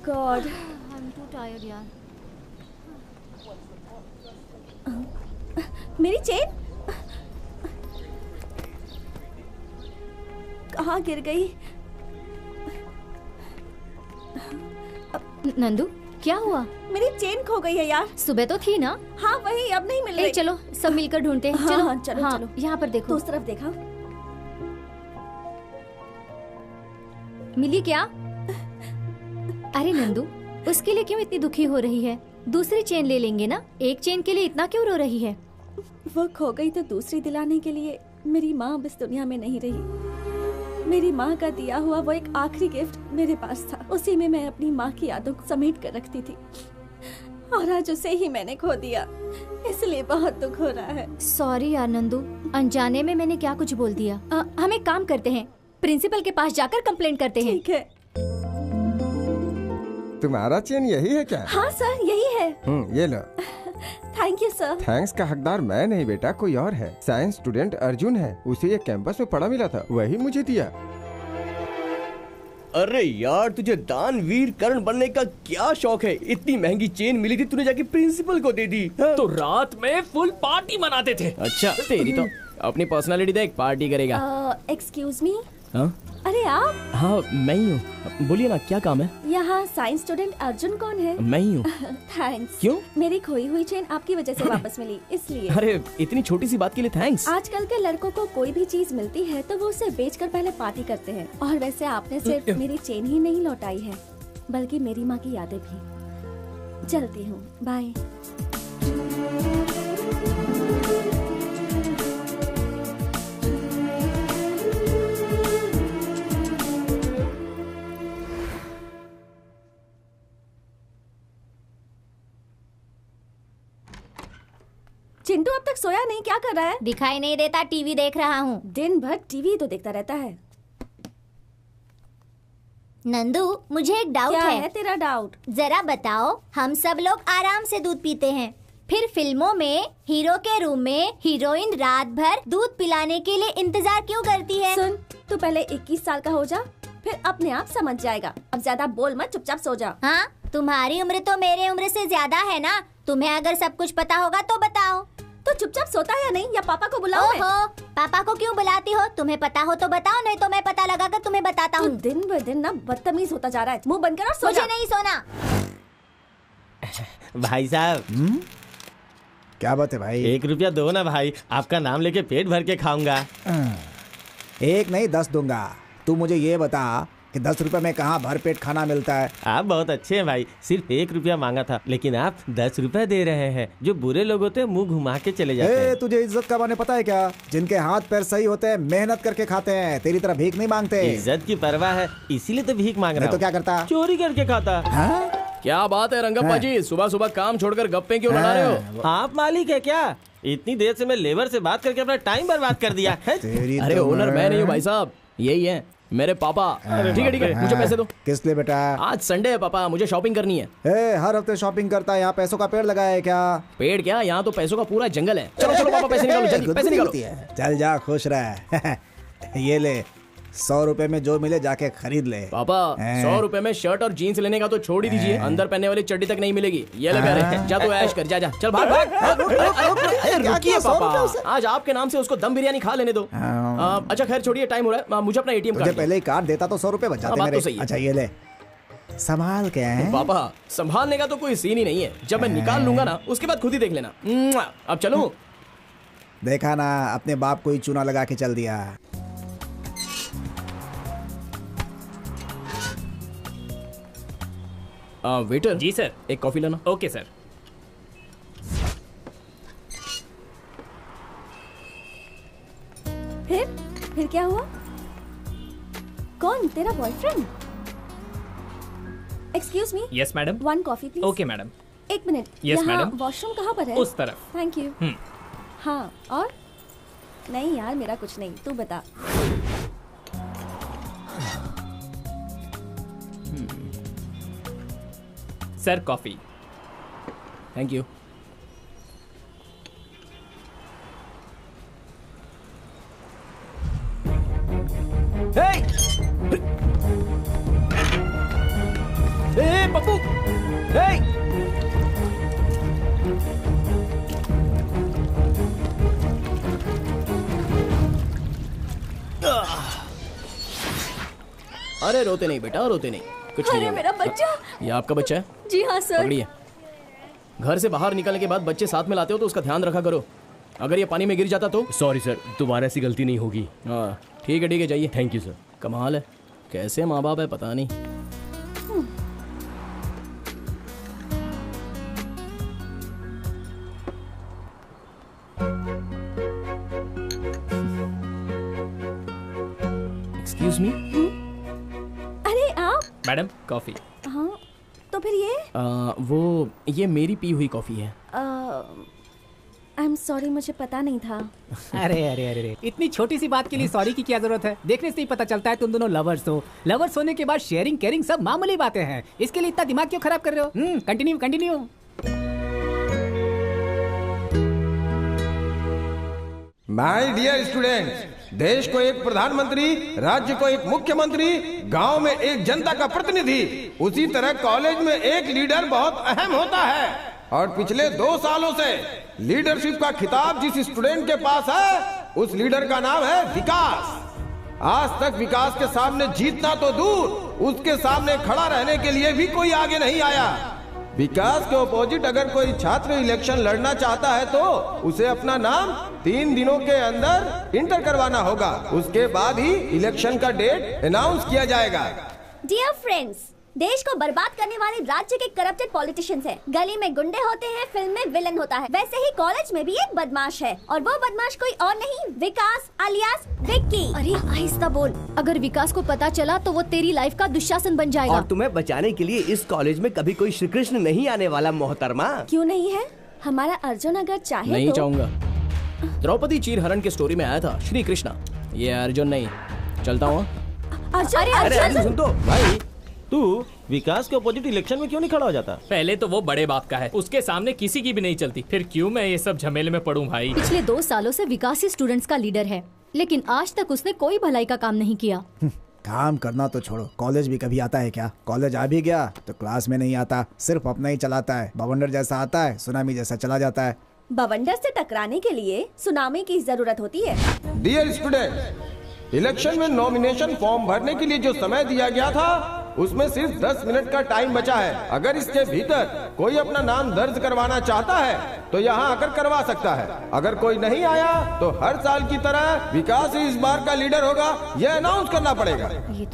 God, I am to tired यार। मेरी chain कहाँ गिर गई? नंदू क्या हुआ? मेरी चेन खो गई है यार। सुबह तो थी ना? हाँ वही, अब नहीं मिल रही। चलो सब मिलकर ढूंढते हैं। हाँ, चलो हाँ, चलो, चलो। यहाँ पर देखो। तो उस तरफ देखा। मिली क्या? अरे नंदू, उसके लिए क्यों इतनी दुखी हो रही है? दूसरी चेन ले लेंगे ना। एक चेन के लिए इतना क्यों रो रही है? वो खो गई तो दूसरी दिलाने के लिए मेरी माँ अब इस दुनिया में नहीं रही। मेरी माँ का दिया हुआ वो एक आखिरी गिफ्ट मेरे पास था। उसी में मैं अपनी माँ की यादों को समेट कर रखती थी, और आज उसे ही मैंने खो दिया। इसलिए बहुत दुख हो रहा है। सॉरी यार नंदू, अनजाने में मैंने क्या कुछ बोल दिया। हम एक काम करते हैं, प्रिंसिपल के पास जाकर कंप्लेंट करते हैं। ठीक है। तुम्हारा चेन यही है क्या? हाँ सर, यही है। ये लो। Thank you sir. थैंक्स का हकदार मैं नहीं बेटा, कोई और है। साइंस स्टूडेंट अर्जुन है, उसे ये कैंपस में पड़ा मिला था, वही मुझे दिया। अरे यार, तुझे दानवीर कर्ण बनने का क्या शौक है? इतनी महंगी चेन मिली थी, तूने जाके प्रिंसिपल को दे दी। हाँ? तो रात में फुल पार्टी मनाते थे। अच्छा, तेरी तो अपनी पर्सनालिटी देख, पार्टी करेगा। Excuse me. हाँ? अरे आप? हाँ मैं ही हूँ, बोलिए ना क्या काम है? यहाँ साइंस स्टूडेंट अर्जुन कौन है? मैं ही हूँ। थैंक्स। क्यों? मेरी खोई हुई चेन आपकी वजह से वापस मिली, इसलिए। अरे इतनी छोटी सी बात के लिए थैंक्स। आजकल के लड़कों को कोई भी चीज मिलती है तो वो उसे बेचकर पहले पार्टी करते हैं। और वैसे आपने सिर्फ मेरी चेन ही नहीं लौटाई है, बल्कि मेरी माँ की यादें भी। चलती हूँ, बाय। चिंटू अब तक सोया नहीं, क्या कर रहा है? दिखाई नहीं देता, टीवी देख रहा हूँ। दिन भर टीवी तो देखता रहता है। नंदू, मुझे एक डाउट क्या है। है तेरा डाउट? जरा बताओ, हम सब लोग आराम से दूध पीते हैं, फिर फिल्मों में हीरो के रूम में हीरोइन रात भर दूध पिलाने के लिए इंतजार क्यों करती है? सुन, तू पहले 21 साल का हो जा, फिर अपने आप समझ जाएगा। अब ज्यादा बोल मत, चुपचाप सो जा। हाँ, तुम्हारी उम्र तो मेरे उम्र से ज्यादा है ना। तुम्हें अगर सब कुछ पता होगा तो बताओ। तो चुपचाप सोता है या नहीं, या पापा को बुलाओ? ओहो, पापा को क्यों बुलाती हो? तुम्हें पता हो तो बताओ, नहीं तो मैं पता लगाकर तुम्हें बताता हूँ। दिन ब दिन ना बदतमीज होता जा रहा है। मुंह बंद कर और सो जा। मुझे नहीं सोना। भाई साहब, क्या बात है भाई? 1 रुपया दो ना भाई, आपका नाम लेके पेट भर के खाऊंगा। 1 नहीं 10 दूंगा। तू मुझे ये बता कि 10 रुपए में कहाँ भर पेट खाना मिलता है? आप बहुत अच्छे हैं भाई, सिर्फ 1 रुपया मांगा था, लेकिन आप 10 रुपए दे रहे हैं। जो बुरे लोग होते हैं मुंह घुमा के चले जाते हैं। तुझे इज्जत का माने पता है क्या? जिनके हाथ पैर सही होते हैं मेहनत करके खाते हैं, तेरी तरह भीख नहीं मांगते। इज्जत की परवाह है, इसीलिए तो भीख मांग रहा हूं। तो क्या करता? चोरी करके खाता। क्या बात है रंगप्पा जी, सुबह सुबह काम छोड़कर गप्पे क्यों लड़ा रहे हो? आप मालिक है क्या? इतनी देर से मैं लेबर से बात करके अपना टाइम बर्बाद कर दिया है। अरे ओनर मैं नहीं हूँ भाई साहब, यही है मेरे पापा। ठीक है ठीक है, मुझे पैसे दो। किस लिए बेटा? आज संडे है पापा, मुझे शॉपिंग करनी है। हर हफ्ते शॉपिंग करता है, यहाँ पैसों का पेड़ लगाया है क्या? पेड़ क्या, यहाँ तो पैसों का पूरा जंगल है। चलो चलो पापा, पैसे निकालो जल्दी, पैसे निकालो। चल जा, खुश रह। ये ले, 100 रुपए में जो मिले जाके खरीद ले। पापा 100 रुपए में शर्ट और जीन्स लेने का तो छोड़ ही दीजिए, अंदर पहनने वाली चड्डी तक नहीं मिलेगी। ये लगा रहे, जा तू ऐश कर, जा जा, चल भाग भाग। रुकिए पापा, आज आपके नाम से उसको दम बिरयानी खा लेने दो। अच्छा खैर छोड़िए, टाइम हो रहा है, मुझे अपना ATM कार्ड पहले ही कार्ड देता तो 100 रुपए बच जाते मेरे। अच्छा ये ले, संभाल के है। पापा संभालने का तो कोई सीन ही नहीं है, जब मैं निकाल लूंगा ना उसके बाद खुद ही देख लेना। अब चलो। देखा ना, अपने बाप को ही चूना लगा के चल दिया। वेटर जी सर। एक कॉफी लाना। Okay sir. फिर क्या हुआ? कौन, तेरा boyfriend? Excuse me. Yes madam. 1 coffee please. Okay madam. 1 minute. Yes, यहाँ madam. वॉशरूम कहाँ पर है? उस तरफ। Thank you. हाँ, और? नहीं यार, मेरा कुछ नहीं, तू बता। Sir coffee. Thank you. Pappu. अरे रोते नहीं बेटा, रोते नहीं, कुछ नहीं अरे होगा। मेरा बच्चा। ये आपका बच्चा है? जी हाँ सर। पकड़िए। घर से बाहर निकलने के बाद बच्चे साथ में लाते हो तो उसका ध्यान रखा करो। अगर ये पानी में गिर जाता तो? सॉरी सर, दोबारा ऐसी गलती नहीं होगी। हाँ ठीक है जाइए। Thank you sir. कमाल है, कैसे माँ बाप है पता नहीं। Excuse me. अरे आप। Madam coffee. हाँ तो फिर ये वो ये मेरी पी हुई कॉफी है। आई एम सॉरी, मुझे पता नहीं था। अरे अरे अरे अरे, इतनी छोटी सी बात के लिए सॉरी की क्या जरूरत है? देखने से ही पता चलता है तुम दोनों लवर्स हो। लवर्स होने के बाद शेयरिंग केयरिंग सब मामूली बातें हैं। इसके लिए इतना दिमाग क्यों खराब कर रहे हो? Continue continue. My dear students, देश को एक प्रधानमंत्री, राज्य को एक मुख्यमंत्री, गांव में एक जनता का प्रतिनिधि, उसी तरह कॉलेज में एक लीडर बहुत अहम होता है। और पिछले 2 सालों से लीडरशिप का खिताब जिस स्टूडेंट के पास है, उस लीडर का नाम है विकास। आज तक विकास के सामने जीतना तो दूर, उसके सामने खड़ा रहने के लिए भी कोई आगे नहीं आया। विकास के ऑपोजिट अगर कोई छात्र इलेक्शन लड़ना चाहता है तो उसे अपना नाम 3 दिनों के अंदर इंटर करवाना होगा। उसके बाद ही इलेक्शन का डेट अनाउंस किया जाएगा। डियर फ्रेंड्स, देश को बर्बाद करने वाले राज्य के करप्टेड पॉलिटिशियंस हैं। गली में गुंडे होते हैं, फिल्म में विलन होता है। वैसे ही कॉलेज में भी एक बदमाश है, और वो बदमाश कोई और नहीं, विकास अलियास विक्की। अरे आहिस्ता बोल, अगर विकास को पता चला तो वो तेरी लाइफ का दुशासन बन जाएगा। और तुम्हें बचाने के लिए इस कॉलेज में कभी कोई श्री कृष्ण नहीं आने वाला मोहतरमा। क्यों नहीं है? हमारा अर्जुन अगर चाहे नहीं तो... चाहूंगा। द्रौपदी चीरहरण के स्टोरी में आया था श्री कृष्णा, ये अर्जुन नहीं। चलता हूँ। अरे अर्जुन सुन तो भाई, तू विकास के अपोजिट इलेक्शन में क्यों नहीं खड़ा हो जाता? पहले तो वो बड़े बाप का है, उसके सामने किसी की भी नहीं चलती, फिर क्यों मैं ये सब झमेले में पड़ूं भाई। पिछले 2 सालों से विकास ही स्टूडेंट्स का लीडर है, लेकिन आज तक उसने कोई भलाई का काम नहीं किया। काम करना तो छोड़ो, कॉलेज भी कभी आता है क्या? कॉलेज आ भी गया तो क्लास में नहीं आता, सिर्फ अपना ही चलाता है। बवंडर जैसा आता है, सुनामी जैसा चला जाता है। बवंडर से टकराने के लिए सुनामी की जरूरत होती है। डियर स्टूडेंट, इलेक्शन में नॉमिनेशन फॉर्म भरने के लिए जो समय दिया गया था, उसमें सिर्फ 10 मिनट का टाइम बचा है। अगर इसके भीतर कोई अपना नाम दर्ज करवाना चाहता है तो यहाँ आकर करवा सकता है। अगर कोई नहीं आया तो हर साल की तरह विकास ही इस बार का लीडर होगा, यह अनाउंस करना पड़ेगा। ये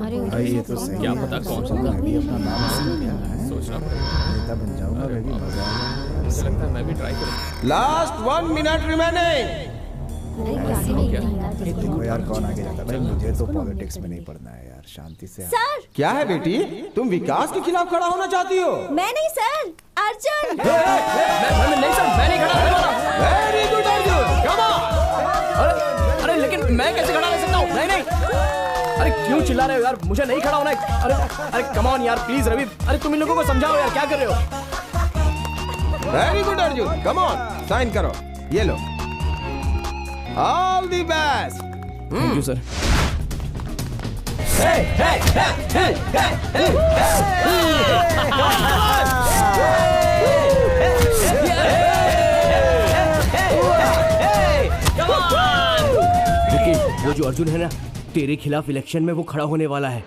तो सही क्या है। पता कौन सा अपना नाम सोचना पड़ेगा, नेता बन जाऊंगा, मैं भी मजा आएगा। मुझे लगता है मैं भी ट्राई करूँ। Last 1 minute remaining. देखो यार कौन आगे जाता है। भाई मुझे तो पॉलिटिक्स में नहीं पढ़ना है यार, शांति से। सर क्या है बेटी, तुम विकास के खिलाफ खड़ा होना चाहती हो? मैं नहीं सर, अर्जुन। नहीं सर, मैं नहीं खड़ा रहने वाला। Very good Arjun, come on. अरे लेकिन मैं कैसे खड़ा रह सकता हूँ? नहीं। अरे क्यों चिल्ला रहे हो यार, मुझे नहीं खड़ा होना है। अरे कम ऑन यार, प्लीज रवि, अरे तुम इन लोगों को समझाओ यार, क्या कर रहे हो? Very good Arjun, come on, sign करो, ये लो। All the best. Thank you sir. Vicky, वो जो अर्जुन है ना, तेरे खिलाफ इलेक्शन में वो खड़ा होने वाला है।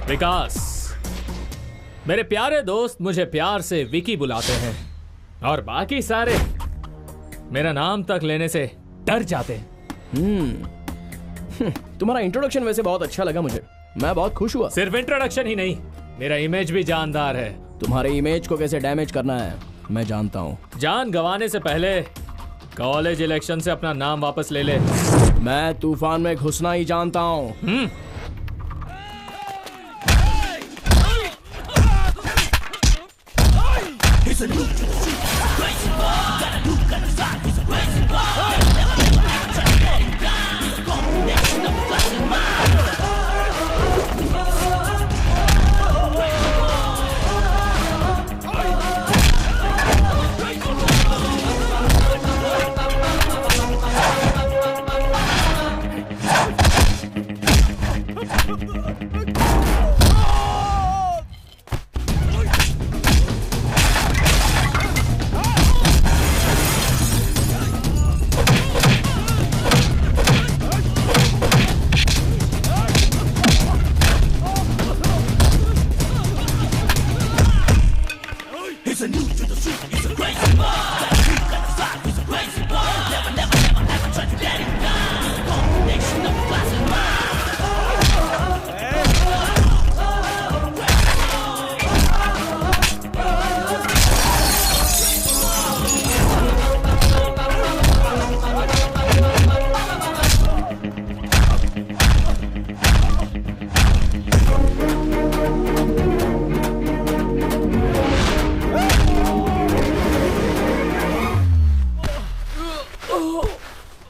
विकास, मेरे प्यारे दोस्त मुझे प्यार से विकी बुलाते हैं, और बाकी सारे मेरा नाम तक लेने से डर जाते हैं। तुम्हारा इंट्रोडक्शन वैसे बहुत अच्छा लगा मुझे, मैं बहुत खुश हुआ। सिर्फ इंट्रोडक्शन ही नहीं, मेरा इमेज भी जानदार है। तुम्हारे इमेज को कैसे डैमेज करना है मैं जानता हूँ। जान गंवाने से पहले कॉलेज इलेक्शन से अपना नाम वापस ले ले। मैं तूफान में घुसना ही जानता हूँ।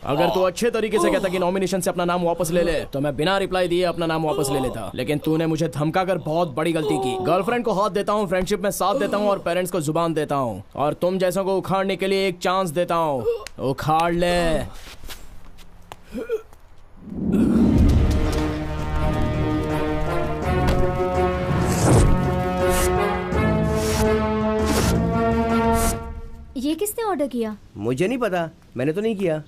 अगर तू अच्छे तरीके से कहता कि नॉमिनेशन से अपना नाम वापस ले ले तो मैं बिना रिप्लाई दिए अपना नाम वापस ले लेता, लेकिन तूने मुझे धमकाकर बहुत बड़ी गलती की। गर्लफ्रेंड को हाथ देता हूँ, फ्रेंडशिप में साथ देता हूँ और पेरेंट्स को जुबान देता हूँ, और तुम जैसों को उखाड़ने के लिए एक चांस देता हूँ। उखाड़ ले। ये किसने ऑर्डर किया? मुझे नहीं पता, मैंने तो नहीं किया।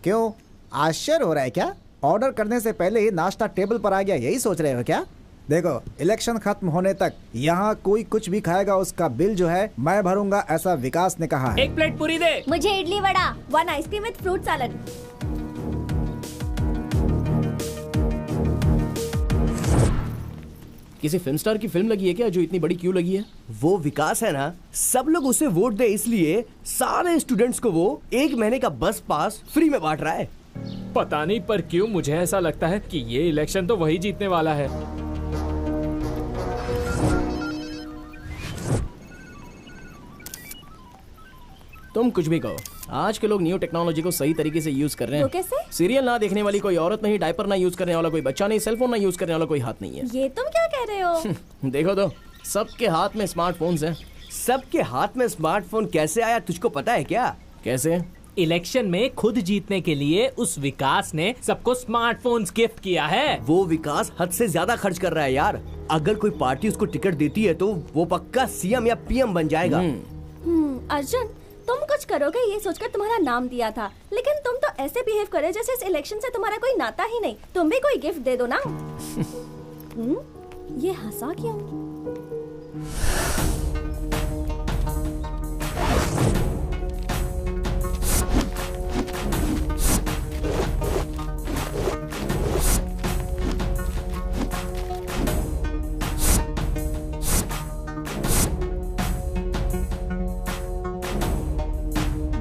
क्यों, आश्चर्य हो रहा है क्या? ऑर्डर करने से पहले ही नाश्ता टेबल पर आ गया, यही सोच रहे हो क्या? देखो, इलेक्शन खत्म होने तक यहाँ कोई कुछ भी खाएगा उसका बिल जो है मैं भरूंगा, ऐसा विकास ने कहा है। एक प्लेट पूरी दे। मुझे idli vada, 1 ice cream with fruit salad. किसी फिल्म स्टार की फिल्म लगी है क्या जो इतनी बड़ी क्यों लगी है? वो विकास है ना, सब लोग उसे वोट दे इसलिए सारे स्टूडेंट्स को वो 1 महीने का बस पास फ्री में बांट रहा है। पता नहीं, पर क्यों मुझे ऐसा लगता है कि ये इलेक्शन तो वही जीतने वाला है। तुम कुछ भी कहो, आज के लोग न्यू टेक्नोलॉजी को सही तरीके से यूज कर रहे हैं। वो कैसे? सीरियल ना देखने वाली कोई औरत नहीं, डायपर ना यूज करने वाला कोई बच्चा नहीं, सेलफोन ना यूज करने वाला कोई हाथ नहीं है। ये तुम क्या कह रहे हो? देखो तो, सबके हाथ में स्मार्टफोन्स हैं। सबके हाथ में स्मार्टफोन कैसे आया, तुझको पता है क्या? कैसे? इलेक्शन में खुद जीतने के लिए उस विकास ने सबको स्मार्टफोन्स गिफ्ट किया है। वो विकास हद से ज्यादा खर्च कर रहा है यार। अगर कोई पार्टी उसको टिकट देती है तो वो पक्का सीएम या पीएम बन जाएगा। अर्जुन, तुम कुछ करोगे ये सोचकर तुम्हारा नाम दिया था, लेकिन तुम तो ऐसे बिहेव करे जैसे इस इलेक्शन से तुम्हारा कोई नाता ही नहीं। तुम भी कोई गिफ्ट दे दो ना। ये हंसा क्यों?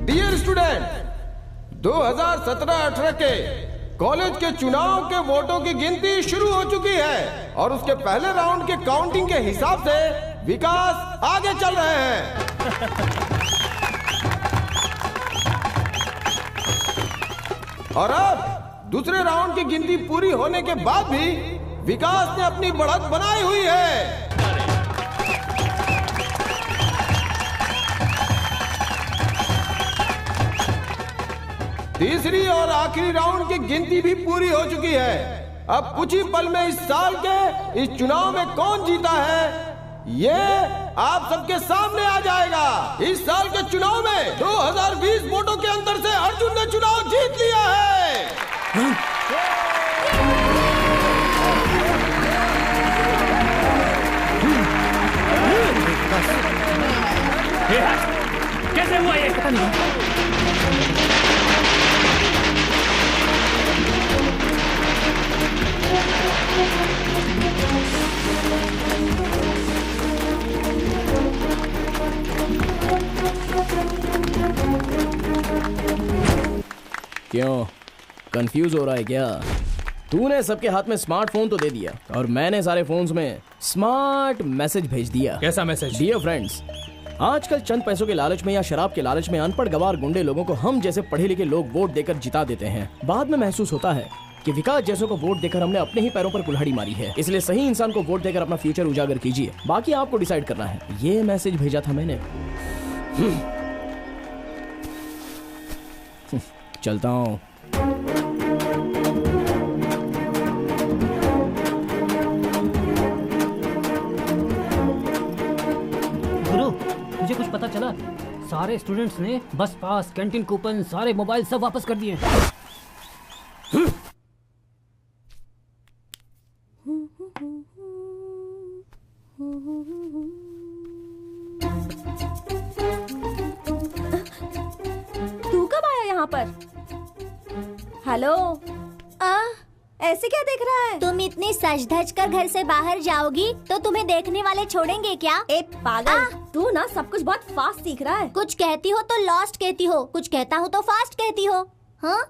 डियर स्टूडेंट, 2017-18 के कॉलेज के चुनाव के वोटों की गिनती शुरू हो चुकी है और उसके पहले राउंड के काउंटिंग के हिसाब से विकास आगे चल रहे हैं। और अब दूसरे राउंड की गिनती पूरी होने के बाद भी विकास ने अपनी बढ़त बनाई हुई है। तीसरी और आखिरी राउंड की गिनती भी पूरी हो चुकी है। अब कुछ ही पल में इस साल के इस चुनाव में कौन जीता है ये आप सबके सामने आ जाएगा। इस साल के चुनाव में 2020 वोटों के अंतर से अर्जुन ने चुनाव जीत लिया है। कैसे हुआ ये? पता नहीं। क्यों, कंफ्यूज हो रहा है क्या? तूने सबके हाथ में स्मार्टफोन तो दे दिया और मैंने सारे फोन्स में स्मार्ट मैसेज भेज दिया। कैसा मैसेज? डियर फ्रेंड्स, आजकल चंद पैसों के लालच में या शराब के लालच में अनपढ़ गवार गुंडे लोगों को हम जैसे पढ़े लिखे लोग वोट देकर जिता देते हैं। बाद में महसूस होता है कि विकास जैसों को वोट देकर हमने अपने ही पैरों पर कुल्हाड़ी मारी है। इसलिए सही इंसान को वोट देकर अपना फ्यूचर उजागर कीजिए, बाकी आपको डिसाइड करना है। ये मैसेज भेजा था मैंने। चलता हूँ। गुरु, मुझे कुछ पता चला? सारे स्टूडेंट्स ने बस पास, कैंटीन कूपन, सारे मोबाइल सब वापस कर दिए। तू कब आया यहाँ पर? हेलो? ऐसे क्या देख रहा है? तुम इतनी सज धज कर घर से बाहर जाओगी तो तुम्हें देखने वाले छोड़ेंगे क्या? ए पागल, तू ना सब कुछ बहुत फास्ट सीख रहा है। कुछ कहती हो तो लॉस्ट कहती हो, कुछ कहता हूँ तो फास्ट कहती हो। हाँ,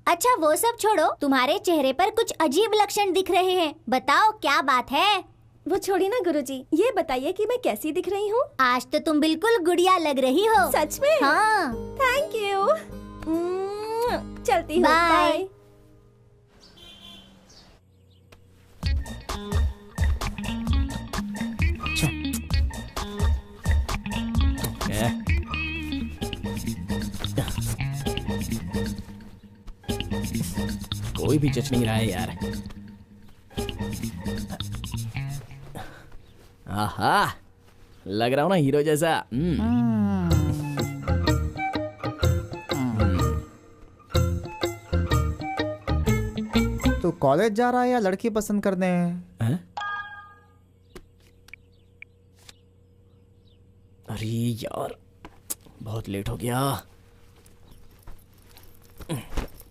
अच्छा वो सब छोड़ो, तुम्हारे चेहरे पर कुछ अजीब लक्षण दिख रहे हैं, बताओ क्या बात है? वो छोड़ी ना गुरुजी, ये बताइए कि मैं कैसी दिख रही हूँ? आज तो तुम बिल्कुल गुड़िया लग रही हो। सच में? हाँ। Thank you. चलती हूँ, बाय। कोई भी जच नहीं रहा है यार। आहा, लग रहा हूँ ना हीरो जैसा। तो कॉलेज जा रहा है या लड़की पसंद करने? अरे यार, बहुत लेट हो गया।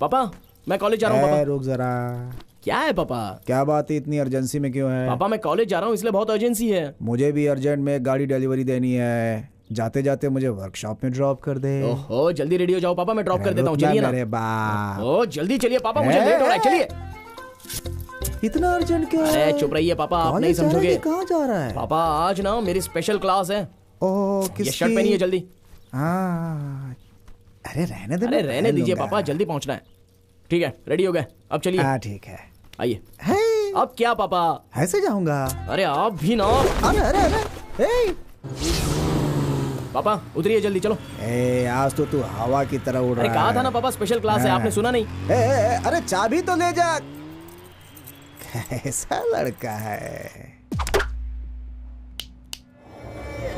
पापा, मैं कॉलेज जा रहा हूँ। पापा रुक जरा। क्या है पापा? क्या बात है, इतनी अर्जेंसी में क्यों है? पापा मैं कॉलेज जा रहा हूँ इसलिए बहुत अर्जेंसी है। मुझे भी अर्जेंट में एक गाड़ी डिलीवरी देनी है, जाते जाते मुझे वर्कशॉप में ड्रॉप कर दे। ओहो, जल्दी रेडी हो जाओ पापा, मैं ड्रॉप कर देता हूँ। चलिए ना मेरे बाप। ओ जल्दी चलिए पापा, मुझे लेट हो रहा है। चलिए। इतना अर्जेंट क्यों है? अरे चुप रहिए पापा, आप नहीं समझोगे। कहाँ जा रहा है? पापा आज ना मेरी स्पेशल क्लास है। ओह, किसकी? ये शर्ट पहनिए जल्दी। हाँ, अरे रहने दे। अरे रहने दीजिए पापा, जल्दी पहुंचना है। ठीक है, रेडी हो गए, अब चलिए। हाँ ठीक है, आइए। अब क्या पापा? ऐसे जाऊंगा? अरे आप भी ना। अरे अरे अरे पापा उतरिए जल्दी, चलो। आज तो तू हवा की तरह उड़ रहा है। अरे कहा था ना पापा स्पेशल क्लास है, आपने सुना नहीं? अरे चाबी तो ले जा। कैसा लड़का है?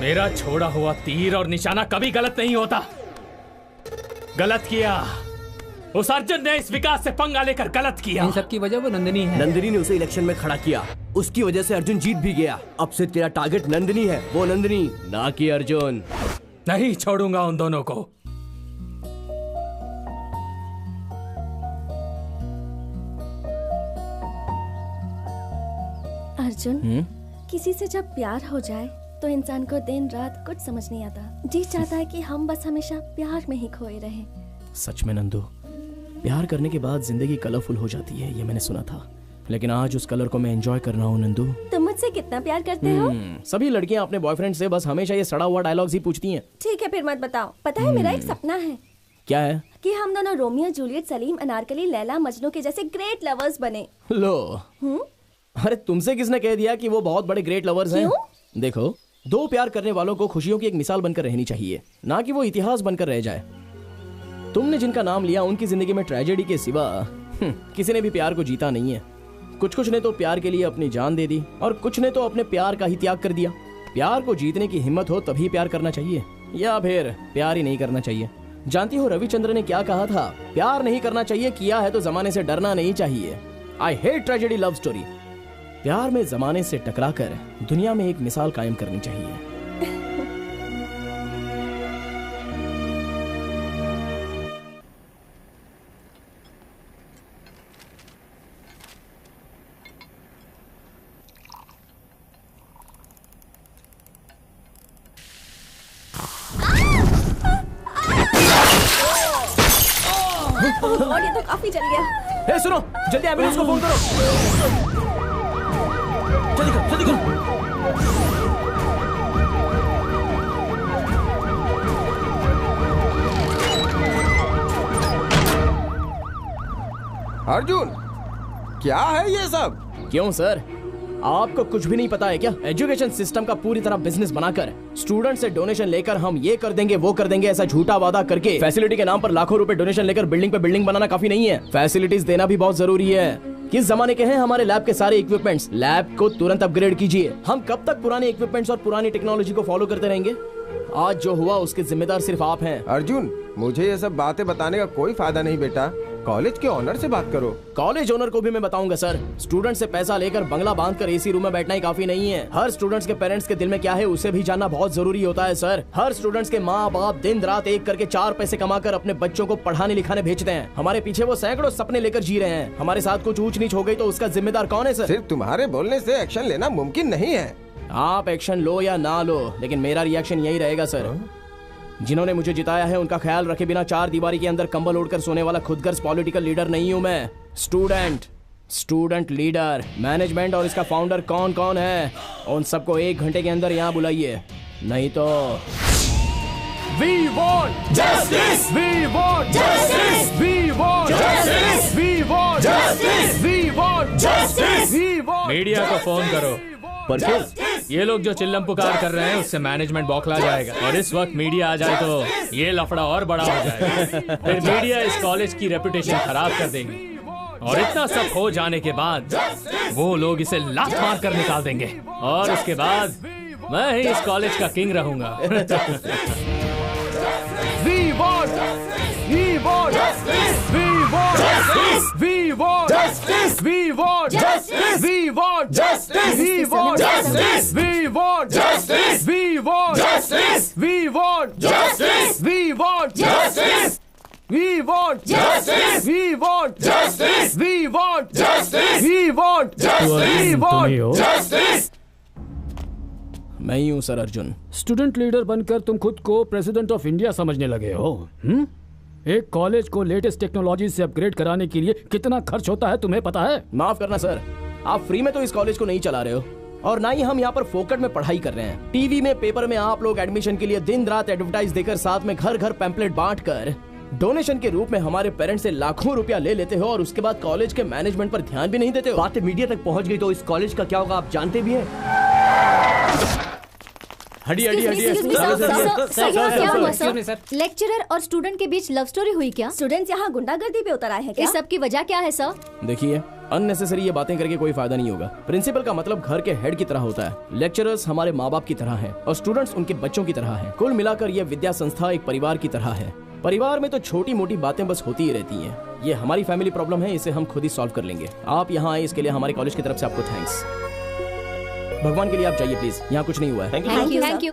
मेरा छोड़ा हुआ तीर और निशाना कभी गलत नहीं होता। गलत किया उस अर्जुन ने, इस विकास से पंगा लेकर गलत किया। इन सब की वजह वो नंदिनी है। नंदिनी ने उसे इलेक्शन में खड़ा किया, उसकी वजह से अर्जुन जीत भी गया। अब से तेरा टारगेट नंदिनी है, वो नंदिनी ना कि अर्जुन। नहीं छोड़ूंगा उन दोनों को। अर्जुन, किसी से जब प्यार हो जाए तो इंसान को दिन रात कुछ समझ नहीं आता। जी चाहता है कि हम बस हमेशा प्यार में ही खोए रहें। सच में नंदू, प्यार करने के बाद जिंदगी कलरफुल हो जाती है, ये मैंने सुना था। लेकिन आज उस कलर को मैं एंजॉय कर रहा हूँ नंदू। तुम मुझसे कितना प्यार करते हो? सभी लड़कियां अपने बॉयफ्रेंड से बस हमेशा ये सड़ा हुआ डायलॉग्स ही पूछती हैं। ठीक है फिर मत बताओ। पता है मेरा एक सपना है। क्या है? कि हम दोनों रोमियो जूलियट, सलीम अनारकली, लैला मजनू के जैसे ग्रेट लवर्स बने। लो, अरे तुमसे किसने कह दिया कि वो बहुत बड़े ग्रेट लवर्स हैं? देखो, दो प्यार करने वालों को खुशियों की एक मिसाल बनकर रहनी चाहिए, ना कि वो इतिहास बनकर रह जाए। तुमने जिनका नाम लिया उनकी जिंदगी में ट्रेजेडी के सिवा किसी ने भी प्यार को जीता नहीं है। कुछ ने तो प्यार के लिए अपनी जान दे दी और कुछ ने तो अपने प्यार का ही त्याग कर दिया। प्यार को जीतने की हिम्मत हो तभी प्यार करना चाहिए, या फिर प्यार ही नहीं करना चाहिए। जानती हो रविचंद्र ने क्या कहा था? प्यार नहीं करना चाहिए, किया है तो जमाने से डरना नहीं चाहिए। I hate tragedy love story. प्यार में जमाने से टकराकर दुनिया में एक मिसाल कायम करनी चाहिए। और ये तो काफी जल गया। हे सुनो, जल्दी एम्बुलेंस को फोन करो। जल्दी करो, जल्दी करो। अर्जुन, क्या है ये सब? क्यों सर, आपको कुछ भी नहीं पता है क्या? एजुकेशन सिस्टम का पूरी तरह बिजनेस बनाकर स्टूडेंट से डोनेशन लेकर हम ये कर देंगे वो कर देंगे ऐसा झूठा वादा करके फैसिलिटी के नाम पर लाखों रुपए डोनेशन लेकर बिल्डिंग पे बिल्डिंग बनाना काफी नहीं है। फैसिलिटीज देना भी बहुत जरूरी है। किस जमाने के हैं हमारे लैब के सारे इक्विपमेंट्स? लैब को तुरंत अपग्रेड कीजिए। हम कब तक पुराने इक्विपमेंट्स और पुरानी टेक्नोलॉजी को फॉलो करते रहेंगे? आज जो हुआ उसके जिम्मेदार सिर्फ आप हैं। अर्जुन, मुझे ये सब बातें बताने का कोई फायदा नहीं बेटा। कॉलेज के ऑनर से बात करो। कॉलेज ओनर को भी मैं बताऊंगा सर, स्टूडेंट से पैसा लेकर बंगला बांधकर एसी रूम में बैठना ही काफी नहीं है। हर स्टूडेंट्स के पेरेंट्स के दिल में क्या है उसे भी जानना बहुत जरूरी होता है सर। हर स्टूडेंट्स के माँ बाप दिन रात एक करके 4 पैसे कमाकर अपने बच्चों को पढ़ाने लिखाने भेजते हैं। हमारे पीछे वो सैकड़ों सपने लेकर जी रहे हैं। हमारे साथ कुछ ऊंच नीच हो गई तो उसका जिम्मेदार कौन है सर? सिर्फ तुम्हारे बोलने से एक्शन लेना मुमकिन नहीं है। आप एक्शन लो या ना लो, लेकिन मेरा रिएक्शन यही रहेगा सर। जिन्होंने मुझे जिताया है उनका ख्याल रखे बिना 4 दीवारी के अंदर कंबल ओढ़कर सोने वाला खुदगर्ज पॉलिटिकल लीडर नहीं हूँ मैं। Student leader. मैनेजमेंट और इसका फाउंडर कौन कौन है उन सबको 1 घंटे के अंदर यहाँ बुलाइए, नहीं तो We want justice! We want justice! We want justice! We want justice! We want justice! We want media को फोन करो। पर क्यों? ये लोग जो चिल्लम पुकार कर रहे हैं उससे मैनेजमेंट बौखला जाएगा, और इस वक्त मीडिया आ जाए तो ये लफड़ा और बड़ा हो जाएगा। फिर मीडिया इस कॉलेज की रेपुटेशन खराब कर देगी, और इतना सब हो जाने के बाद वो लोग इसे लात मार कर निकाल देंगे, और उसके बाद मैं ही इस कॉलेज का किंग रहूंगा। We want justice! We want justice! We want justice! We want justice! We want justice! We want justice! We want justice! We want justice! We want justice! We want justice! We want justice! We want justice! We want justice! We want justice! We want justice! मैं ही हूँ sir Arjun. Student leader बनकर तुम खुद को president of India समझने लगे हो। एक कॉलेज को लेटेस्ट टेक्नोलॉजी से अपग्रेड कराने के लिए कितना खर्च होता है तुम्हें पता है? माफ करना सर, आप फ्री में तो इस कॉलेज को नहीं चला रहे हो, और ना ही हम यहाँ पर फोकट में पढ़ाई कर रहे हैं। टीवी में, पेपर में आप लोग एडमिशन के लिए दिन रात एडवर्टाइज देकर, साथ में घर घर पैम्पलेट बांट कर डोनेशन के रूप में हमारे पेरेंट्स से लाखों रुपया ले लेते हो, और उसके बाद कॉलेज के मैनेजमेंट पर ध्यान भी नहीं देते हो। बातें मीडिया तक पहुंच गई तो इस कॉलेज का क्या होगा आप जानते भी हैं? लेक्चरर और स्टूडेंट के बीच लव स्टोरी हुई क्या? स्टूडेंट्स यहाँ गुंडागर्दी पे उतर आए हैं क्या? इस सब की वजह क्या है सर? देखिए, अननेसेसरी ये बातें करके कोई फायदा नहीं होगा। प्रिंसिपल का मतलब घर के हेड की तरह होता है, लेक्चरर्स हमारे माँ बाप की तरह हैं, और स्टूडेंट्स उनके बच्चों की तरह हैं। कुल मिलाकर ये विद्या संस्था एक परिवार की तरह है। परिवार में तो छोटी मोटी बातें बस होती ही रहती हैं। ये हमारी फैमिली प्रॉब्लम है, इसे हम खुद ही सॉल्व कर लेंगे। आप यहाँ आए इसके लिए हमारे कॉलेज की तरफ से आपको थैंक्स। भगवान के लिए आप जाइए प्लीज, यहाँ कुछ नहीं हुआ है। Thank you.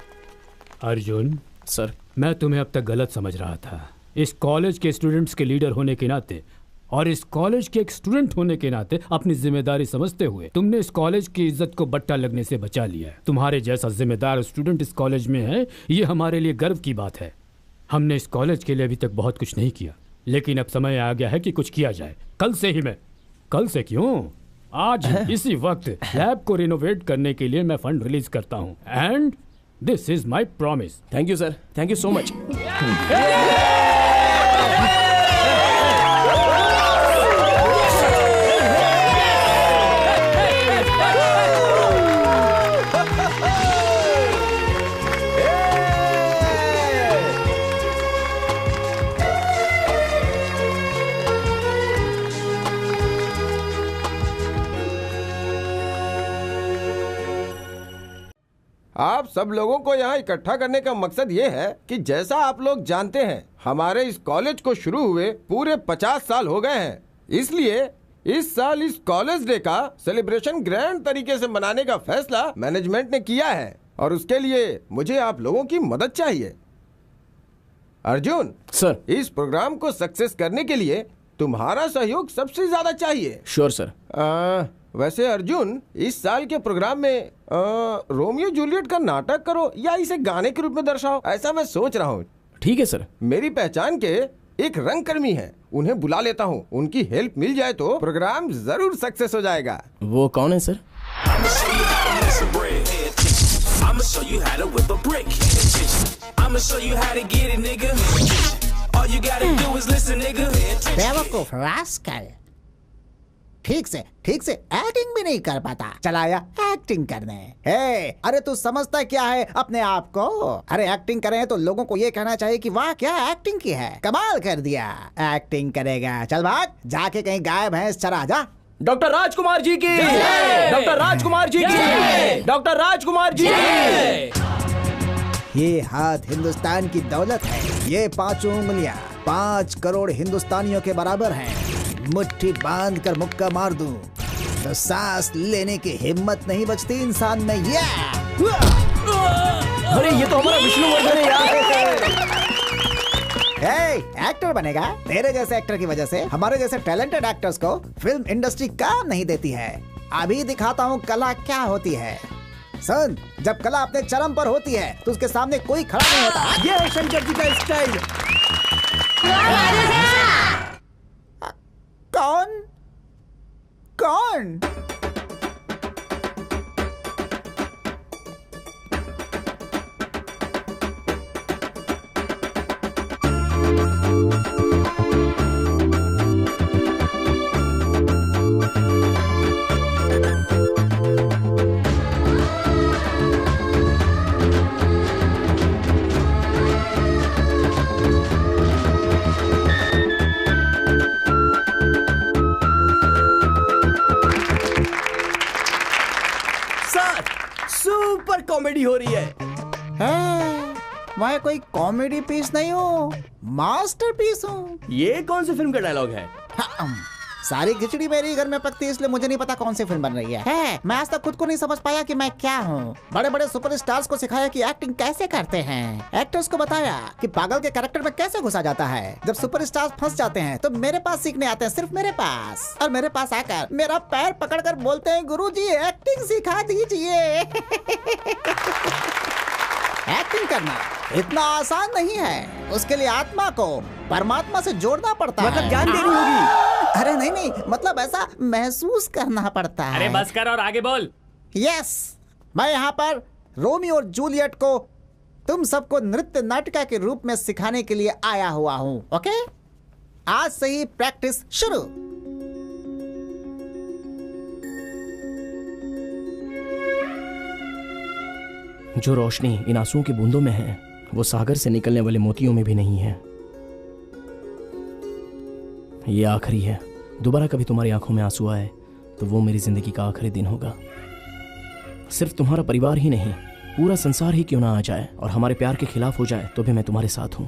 अर्जुन सर, मैं तुम्हें अब तक गलत समझ रहा था। इस कॉलेज के स्टूडेंट्स के लीडर होने के नाते और इस कॉलेज के एक स्टूडेंट होने के नाते अपनी जिम्मेदारी समझते हुए तुमने इस कॉलेज की इज्जत को बट्टा लगने से बचा लिया है। तुम्हारे जैसा जिम्मेदार स्टूडेंट इस कॉलेज में है, ये हमारे लिए गर्व की बात है। हमने इस कॉलेज के लिए अभी तक बहुत कुछ नहीं किया, लेकिन अब समय आ गया है कि कुछ किया जाए। कल से ही मैं, कल से क्यों, आज इसी वक्त लैब को रिनोवेट करने के लिए मैं फंड रिलीज करता हूँ, and this is my promise. Thank you sir, thank you so much. आप सब लोगों को यहाँ इकट्ठा करने का मकसद ये है कि जैसा आप लोग जानते हैं, हमारे इस कॉलेज को शुरू हुए पूरे 50 साल हो गए हैं। इसलिए इस साल इस कॉलेज डे का सेलिब्रेशन ग्रैंड तरीके से मनाने का फैसला मैनेजमेंट ने किया है, और उसके लिए मुझे आप लोगों की मदद चाहिए। अर्जुन सर, इस प्रोग्राम को सक्सेस करने के लिए तुम्हारा सहयोग सबसे ज्यादा चाहिए। Sure sir. वैसे अर्जुन, इस साल के प्रोग्राम में रोमियो जूलियट का नाटक करो या इसे गाने के रूप में दर्शाओ, ऐसा मैं सोच रहा हूँ। ठीक है सर। मेरी पहचान के एक रंगकर्मी हैं, उन्हें बुला लेता हूँ। उनकी हेल्प मिल जाए तो प्रोग्राम जरूर सक्सेस हो जाएगा। वो कौन है सर? बेवकूफ रास्कल, ठीक से एक्टिंग भी नहीं कर पाता, चलाया एक्टिंग करने। हे, अरे तू समझता क्या है अपने आप को? अरे एक्टिंग करें तो लोगों को ये कहना चाहिए कि वाह क्या एक्टिंग की है, कमाल कर दिया। एक्टिंग करेगा, चल भाग, जाके कहीं गाय भैंस चरा जा। डॉक्टर राजकुमार जी की, डॉक्टर राजकुमार जी की, डॉक्टर राजकुमार जी की। ये हाथ हिंदुस्तान की दौलत है, ये 5 उंगलियां 5 करोड़ हिंदुस्तानियों के बराबर हैं। मुट्ठी बांध कर मुक्का मार दूं तो सांस लेने की हिम्मत नहीं बचती इंसान में। ये अरे ये तो हमारा विष्णुवर्धन है यार। एक्टर बनेगा? तेरे जैसे एक्टर की वजह से हमारे जैसे टैलेंटेड एक्टर्स को फिल्म इंडस्ट्री काम नहीं देती है। अभी दिखाता हूँ कला क्या होती है। सुन, जब कला अपने चरम पर होती है तो उसके सामने कोई खड़ा नहीं होता। ये है शंकर जी का स्टाइल। कौन कौन? सुपर कॉमेडी हो रही है। मैं कोई कॉमेडी पीस नहीं हूँ, मास्टरपीस हूँ। ये कौन सी फिल्म का डायलॉग है? सारी खिचड़ी मेरी घर में पकती है, इसलिए मुझे नहीं पता कौन सी फिल्म बन रही है। मैं आज तक खुद को नहीं समझ पाया कि मैं क्या हूँ। बड़े बड़े सुपरस्टार्स को सिखाया कि एक्टिंग कैसे करते हैं, एक्टर्स को बताया कि पागल के कैरेक्टर में कैसे घुसा जाता है। जब सुपरस्टार्स फंस जाते हैं तो मेरे पास सीखने आते हैं, सिर्फ मेरे पास। और मेरे पास आकर मेरा पैर पकड़कर बोलते हैं, गुरुजी एक्टिंग सिखा दीजिए। एक्टिंग करना इतना आसान नहीं है, उसके लिए आत्मा को परमात्मा से जोड़ना पड़ता है। मतलब ज्ञान देनी होगी? अरे नहीं, मतलब ऐसा महसूस करना पड़ता है। अरे बस कर और आगे बोल। यस, मैं यहाँ पर रोमियो और जूलियट को तुम सबको नृत्य नाटिका के रूप में सिखाने के लिए आया हुआ हूँ। ओके, आज से ही प्रैक्टिस शुरू। जो रोशनी इन आंसुओं की बूंदों में है वो सागर से निकलने वाले मोतियों में भी नहीं है। ये आखिरी है। दोबारा कभी तुम्हारी आंखों में आंसू आए तो वो मेरी जिंदगी का आखिरी दिन होगा। सिर्फ तुम्हारा परिवार ही नहीं, पूरा संसार ही क्यों ना आ जाए और हमारे प्यार के खिलाफ हो जाए तो भी मैं तुम्हारे साथ हूं।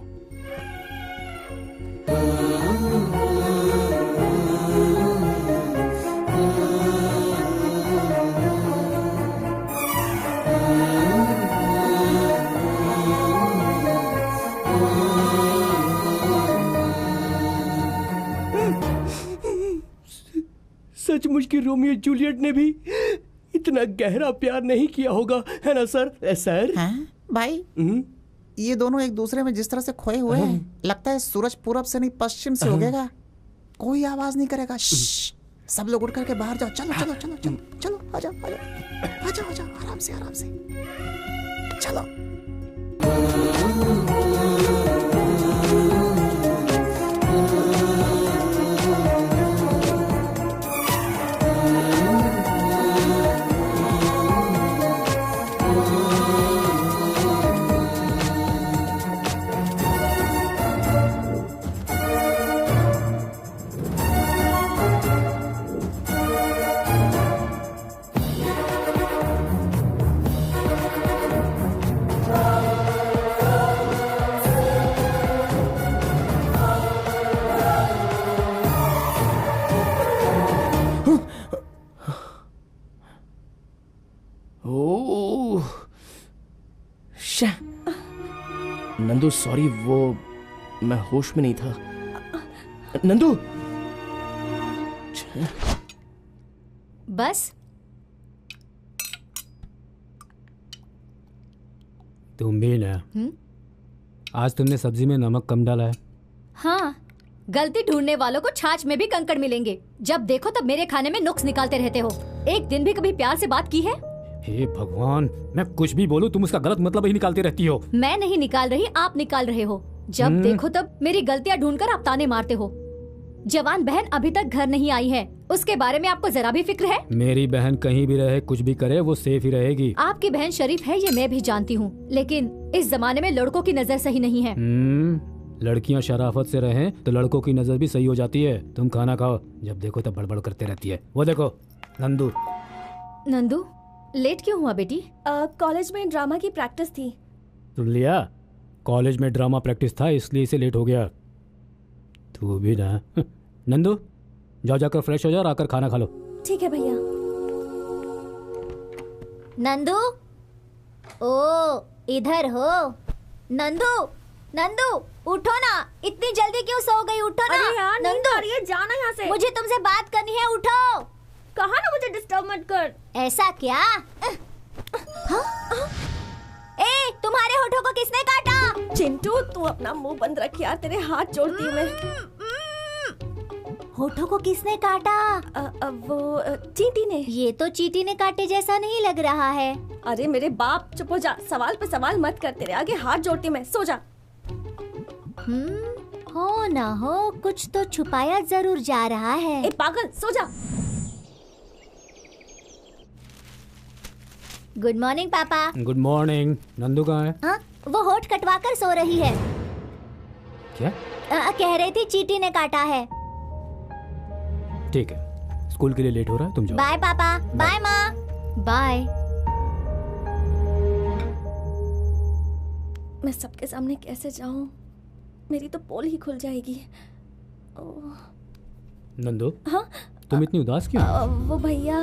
सचमुच की रोमियो जूलियट ने भी इतना गहरा प्यार नहीं किया होगा, है ना सर? सर भाई, ये दोनों एक दूसरे में जिस तरह से खोए हुए हैं, लगता है सूरज पूरब से नहीं पश्चिम से उगेगा। कोई आवाज नहीं करेगा। सब लोग उठ करके बाहर जाओ। चलो चलो चलो चलो चलो, आ जाओ आ जाओ आ जाओ आ जाओ, आराम से आराम से चलो। नंदू सॉरी, वो मैं होश में नहीं था। नंदू बस तुम भी ना। आज तुमने सब्जी में नमक कम डाला है। हाँ, गलती ढूंढने वालों को छाछ में भी कंकड़ मिलेंगे। जब देखो तब मेरे खाने में नुक्स निकालते रहते हो। एक दिन भी कभी प्यार से बात की है? हे भगवान, मैं कुछ भी बोलूं तुम उसका गलत मतलब ही निकालती रहती हो। मैं नहीं निकाल रही, आप निकाल रहे हो। जब देखो तब मेरी गलतियां ढूंढकर आप ताने मारते हो। जवान बहन अभी तक घर नहीं आई है, उसके बारे में आपको जरा भी फिक्र है? मेरी बहन कहीं भी रहे, कुछ भी करे, वो सेफ ही रहेगी। आपकी बहन शरीफ है, ये मैं भी जानती हूँ, लेकिन इस जमाने में लड़कों की नजर सही नहीं है। लड़कियाँ शराफत से रहें तो लड़कों की नजर भी सही हो जाती है। तुम खाना खाओ, जब देखो तब बड़बड़ करते रहती है। वो देखो नंदू। नंदू, लेट क्यों हुआ बेटी? कॉलेज में ड्रामा की प्रैक्टिस थी। सुन लिया, कॉलेज में ड्रामा प्रैक्टिस था इसलिए इसे लेट हो गया। तू भी ना। नंदू जाओ जाकर फ्रेश हो जाओ और आकर खाना खा लो। ठीक है भैया। नंदू, ओ इधर हो। नंदू, नंदू उठो ना, इतनी जल्दी क्यों सो गई? उठो ना। अरे यार, नंदू, ये जाना यहाँ से। मुझे तुमसे बात करनी है, उठो। कहा ना मुझे डिस्टर्ब मत कर। ऐसा क्या? ए, तुम्हारे होठों को किसने काटा? चिंटू, तू अपना मुंह बंद रख यार, तेरे हाथ जोड़ती हूँ मैं। होठों को किसने काटा? वो चींटी ने। ये तो चींटी ने काटे जैसा नहीं लग रहा है। अरे मेरे बाप, चुप हो जा, सवाल पे सवाल मत कर, तेरे आगे हाथ जोड़ती मैं, सो जा। हो ना हो, कुछ तो छुपाया जरूर जा रहा है। ए पागल, सो जा। गुड मॉर्निंग पापा। Good morning. नंदू कहाँ है? हाँ, वो होठ कटवाकर सो रही है। क्या? कह रही थी चींटी ने काटा है। ठीक है, स्कूल के लिए लेट हो रहा है, तुम जाओ। बाय पापा। बाय माँ। बाय। मैं सबके सामने कैसे जाऊं? मेरी तो पोल ही खुल जाएगी। नंदू, हाँ? तुम इतनी उदास क्यों? वो भैया।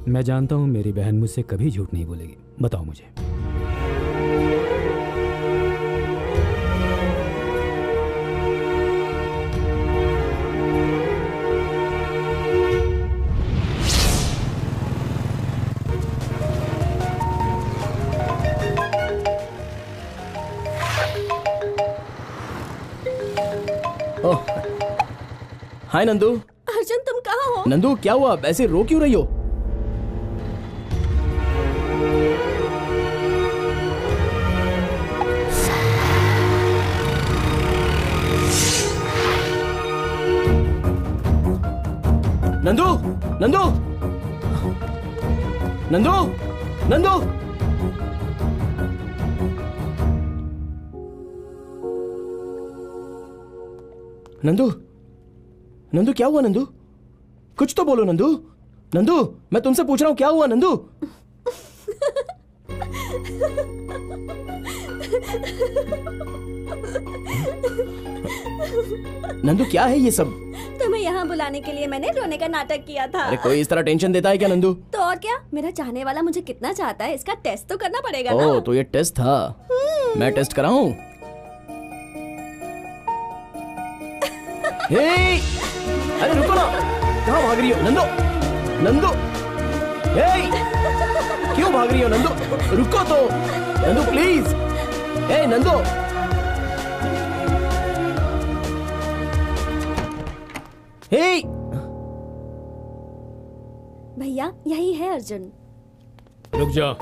मैं जानता हूँ मेरी बहन मुझसे कभी झूठ नहीं बोलेगी। बताओ मुझे। हाय नंदू। अर्जुन, तुम कहाँ हो? नंदू क्या हुआ, ऐसे रो क्यों रही हो? नंदू, नंदू, नंदू, नंदू। नंदू, नंदू क्या हुआ? नंदू कुछ तो बोलो। नंदू, नंदू मैं तुमसे पूछ रहा हूँ, क्या हुआ? नंदू, नंदू क्या है ये सब? तुम्हें यहाँ बुलाने के लिए मैंने रोने का नाटक किया था। अरे कोई इस तरह टेंशन देता है क्या नंदू? तो और क्या, मेरा चाहने वाला मुझे कितना चाहता है इसका टेस्ट तो करना पड़ेगा ना। ओह, तो ये टेस्ट था। मैं टेस्ट कराऊं? अरे रुको ना, कहाँ भाग रही हो नंदू? नंदू, क्यों भाग रही हो नंदू? रुको तो नंदू प्लीज। नंदू, भैया यही है अर्जुन। रुक जा।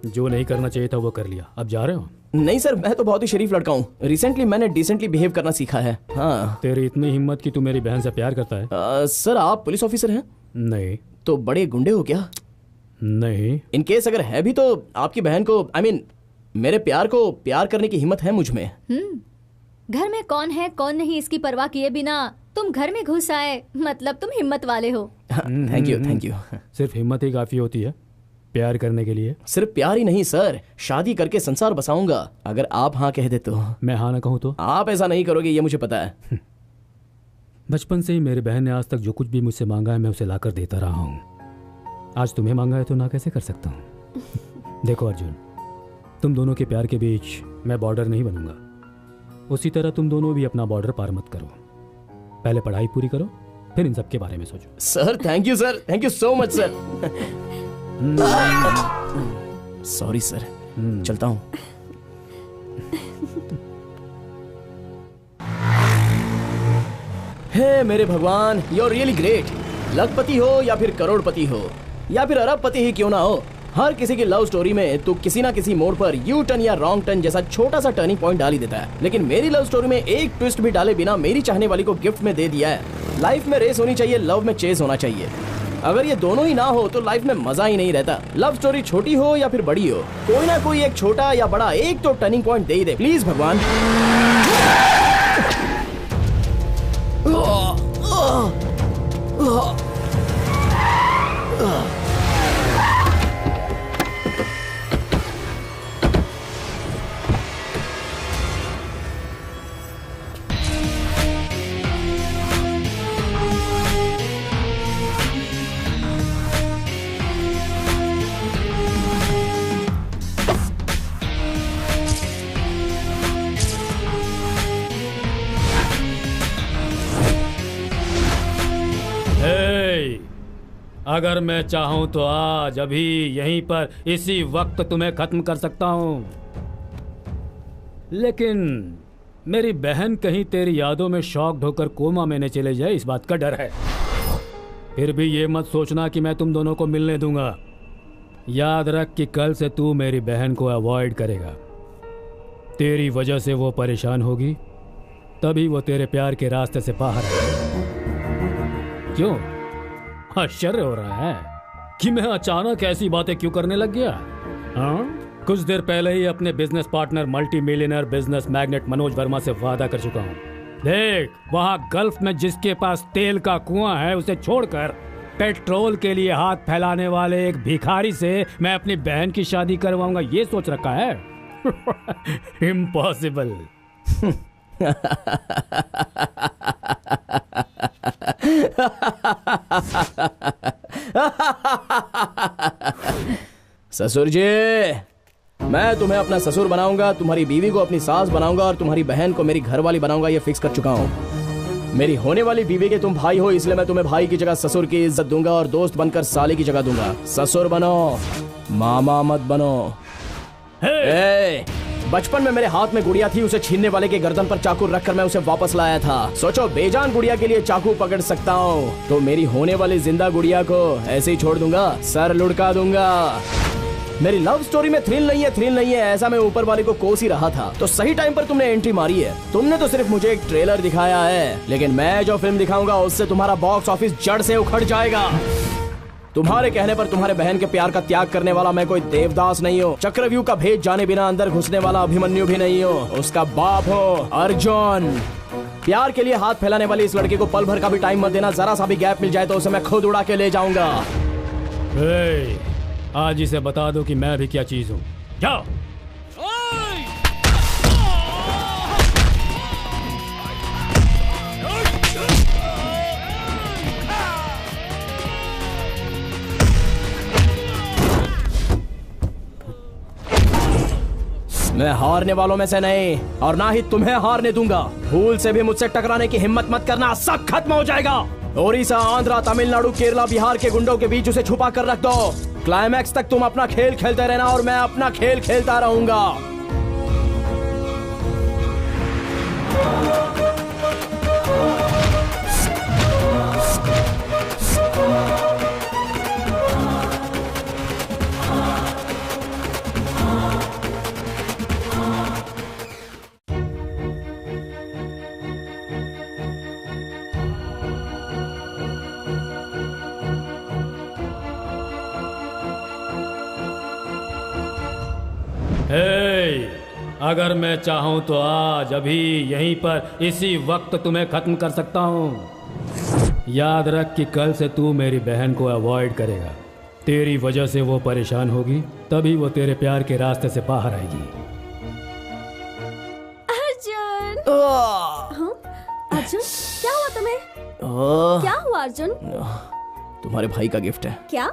जो नहीं करना चाहिए था वो कर लिया, अब जा रहे हो? नहीं सर, मैं तो बहुत ही शरीफ लड़का हूँ। रिसेंटली मैंने डिसेंटली बिहेव करना सीखा है। हाँ। तेरी इतनी हिम्मत कि तू मेरी बहन से प्यार करता है? सर आप पुलिस ऑफिसर हैं? नहीं। तो बड़े गुंडे हो क्या? नहीं। इन केस अगर है भी तो आपकी बहन को मेरे प्यार को प्यार करने की हिम्मत है मुझ में। घर में कौन है कौन नहीं इसकी परवाह किए बिना तुम घर में घुस आए, मतलब तुम हिम्मत वाले हो। Thank you, thank you. सिर्फ हिम्मत ही काफी होती है प्यार करने के लिए? सिर्फ प्यार ही नहीं सर, शादी करके संसार बसाऊंगा अगर आप हाँ कह दे तो। मैं हाँ ना कहूँ तो? आप ऐसा नहीं करोगे ये मुझे पता है। बचपन से ही मेरी बहन ने आज तक जो कुछ भी मुझसे मांगा है मैं उसे लाकर देता रहा हूँ। आज तुम्हें मांगा है तो ना कैसे कर सकता हूँ? देखो अर्जुन, तुम दोनों के प्यार के बीच मैं बॉर्डर नहीं बनूंगा, उसी तरह तुम दोनों भी अपना बॉर्डर पार मत करो। पहले पढ़ाई पूरी करो, फिर इन सब के बारे में सोचो। Sir thank you sir, thank you so much sir. Sorry sir, चलता हूँ। हे मेरे भगवान, यू आर रियली ग्रेट। लखपति हो या फिर करोड़पति हो या फिर अरबपति ही क्यों ना हो, हर किसी की लव स्टोरी में तू किसी ना किसी मोड़ पर यू टर्न या रॉन्ग टर्न जैसा छोटा सा टर्निंग पॉइंट डाल ही देता है। लेकिन मेरी लव स्टोरी में एक ट्विस्ट भी डाले बिना मेरी चाहने वाली को गिफ्ट में दे दिया है। लाइफ में रेस होनी चाहिए, लव में चेस होना चाहिए। अगर ये दोनों ही ना हो तो लाइफ में मजा ही नहीं रहता। लव स्टोरी छोटी हो या फिर बड़ी हो, कोई ना कोई एक छोटा या बड़ा एक तो turning point they he they please भगवान। हे, अगर मैं चाहूं तो आज अभी यहीं पर इसी वक्त तुम्हें खत्म कर सकता हूं, लेकिन मेरी बहन कहीं तेरी यादों में शॉक्ड होकर कोमा में न चले जाए, इस बात का डर है। फिर भी ये मत सोचना कि मैं तुम दोनों को मिलने दूंगा। याद रख कि कल से तू मेरी बहन को अवॉइड करेगा। तेरी वजह से वो परेशान होगी, तभी वो तेरे प्यार के रास्ते से बाहर आएगी। क्यों आश्चर्य हो रहा है कि मैं अचानक ऐसी बातें क्यों करने लग गया? हाँ, कुछ देर पहले ही अपने business partner multi millionaire business magnet Manoj Verma से वादा कर चुका हूँ। देख, वहाँ गल्फ में जिसके पास तेल का कुआं है उसे छोड़कर पेट्रोल के लिए हाथ फैलाने वाले एक भिखारी से मैं अपनी बहन की शादी करवाऊंगा, ये सोच रखा है? इम्पॉसिबल। ससुर जी, मैं तुम्हें अपना ससुर बनाऊंगा, तुम्हारी बीवी को अपनी सास बनाऊंगा और तुम्हारी बहन को मेरी घरवाली बनाऊंगा, ये फिक्स कर चुका हूँ। मेरी होने वाली बीवी के तुम भाई हो, इसलिए मैं तुम्हें भाई की जगह ससुर की इज्जत दूंगा और दोस्त बनकर साले की जगह दूंगा। ससुर बनो, मामा मत बनो। बचपन में मेरे हाथ में गुड़िया थी, उसे छीनने वाले के गर्दन पर चाकू रखकर मैं उसे वापस लाया था। सोचो, बेजान गुड़िया के लिए चाकू पकड़ सकता हूँ तो मेरी होने वाली जिंदा गुड़िया को ऐसे ही छोड़ दूंगा, सर लुढ़का दूंगा। मेरी लव स्टोरी में थ्रिल नहीं है, ऐसा मैं ऊपर वाले को कोस ही रहा था। तो सही टाइम पर तुमने एंट्री मारी है। तुमने तो सिर्फ मुझे एक ट्रेलर दिखाया है, लेकिन मैं जो फिल्म दिखाऊंगा उससे तुम्हारा बॉक्स ऑफिस जड़ से उखड़ जाएगा। तुम्हारे कहने पर तुम्हारे बहन के प्यार का त्याग करने वाला मैं कोई देवदास नहीं हूँ, चक्रव्यूह का भेद जाने बिना अंदर घुसने वाला अभिमन्यु भी नहीं हूँ, उसका बाप हो अर्जुन। प्यार के लिए हाथ फैलाने वाली इस लड़की को पल भर का भी टाइम मत देना, जरा सा भी गैप मिल जाए तो उसे मैं खुद उड़ा के ले जाऊंगा। आज इसे बता दो कि मैं भी क्या चीज हूँ। जाओ। मैं हारने वालों में से नहीं और ना ही तुम्हें हारने दूंगा। भूल से भी मुझसे टकराने की हिम्मत मत करना, सब खत्म हो जाएगा। ओडिशा, आंध्रा, तमिलनाडु, केरला, बिहार के गुंडों के बीच उसे छुपा कर रख दो। क्लाइमैक्स तक तुम अपना खेल खेलते रहना और मैं अपना खेल खेलता रहूंगा। अगर मैं चाहूं तो आज अभी यहीं पर इसी वक्त तुम्हें खत्म कर सकता हूं। याद रख कि कल से तू मेरी बहन को अवॉइड करेगा। तेरी वजह से वो परेशान होगी, तभी वो तेरे प्यार के रास्ते से बाहर आएगी। अर्जुन, हाँ? अर्जुन, क्या हुआ तुम्हें? क्या हुआ अर्जुन? तुम्हारे भाई का गिफ्ट है। क्या?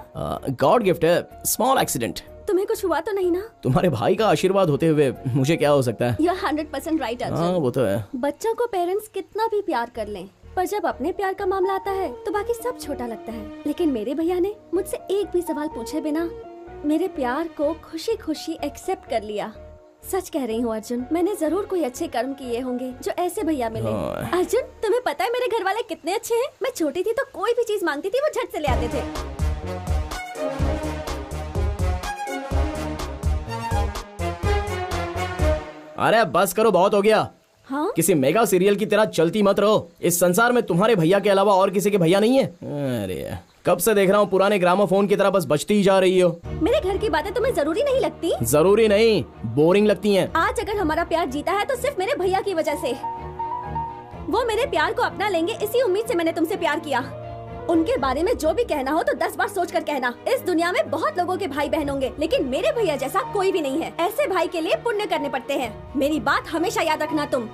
गॉड गिफ्ट है, स्मॉल एक्सीडेंट। तुम्हें कुछ हुआ तो नहीं ना? तुम्हारे भाई का आशीर्वाद होते हुए मुझे क्या हो सकता है? You're 100% right, Arjun. हाँ, वो तो है। बच्चों को पेरेंट्स कितना भी प्यार कर लें, पर जब अपने प्यार का मामला आता है तो बाकी सब छोटा लगता है। लेकिन मेरे भैया ने मुझसे एक भी सवाल पूछे बिना मेरे प्यार को खुशी खुशी एक्सेप्ट कर लिया। सच कह रही हूँ अर्जुन, मैंने जरूर कोई अच्छे कर्म किए होंगे जो ऐसे भैया मिले। अर्जुन, तुम्हें पता है मेरे घर वाले कितने अच्छे हैं? मैं छोटी थी तो कोई भी चीज मांगती थी वो झट से ले आते थे। अरे बस करो, बहुत हो गया। हाँ? किसी मेगा सीरियल की तरह चलती मत रहो। इस संसार में तुम्हारे भैया के अलावा और किसी के भैया नहीं है। अरे कब से देख रहा हूँ पुराने ग्रामोफोन की तरह बस बजती ही जा रही हो। मेरे घर की बातें तुम्हें जरूरी नहीं लगती? जरूरी नहीं, बोरिंग लगती हैं। आज अगर हमारा प्यार जीता है तो सिर्फ मेरे भैया की वजह से। वो मेरे प्यार को अपना लेंगे, इसी उम्मीद से मैंने तुमसे प्यार किया। उनके बारे में जो भी कहना हो तो 10 बार सोच कर कहना। इस दुनिया में बहुत लोगों के भाई बहन होंगे, लेकिन मेरे भैया जैसा कोई भी नहीं है। ऐसे भाई के लिए पुण्य करने पड़ते हैं। मेरी बात हमेशा याद रखना तुम।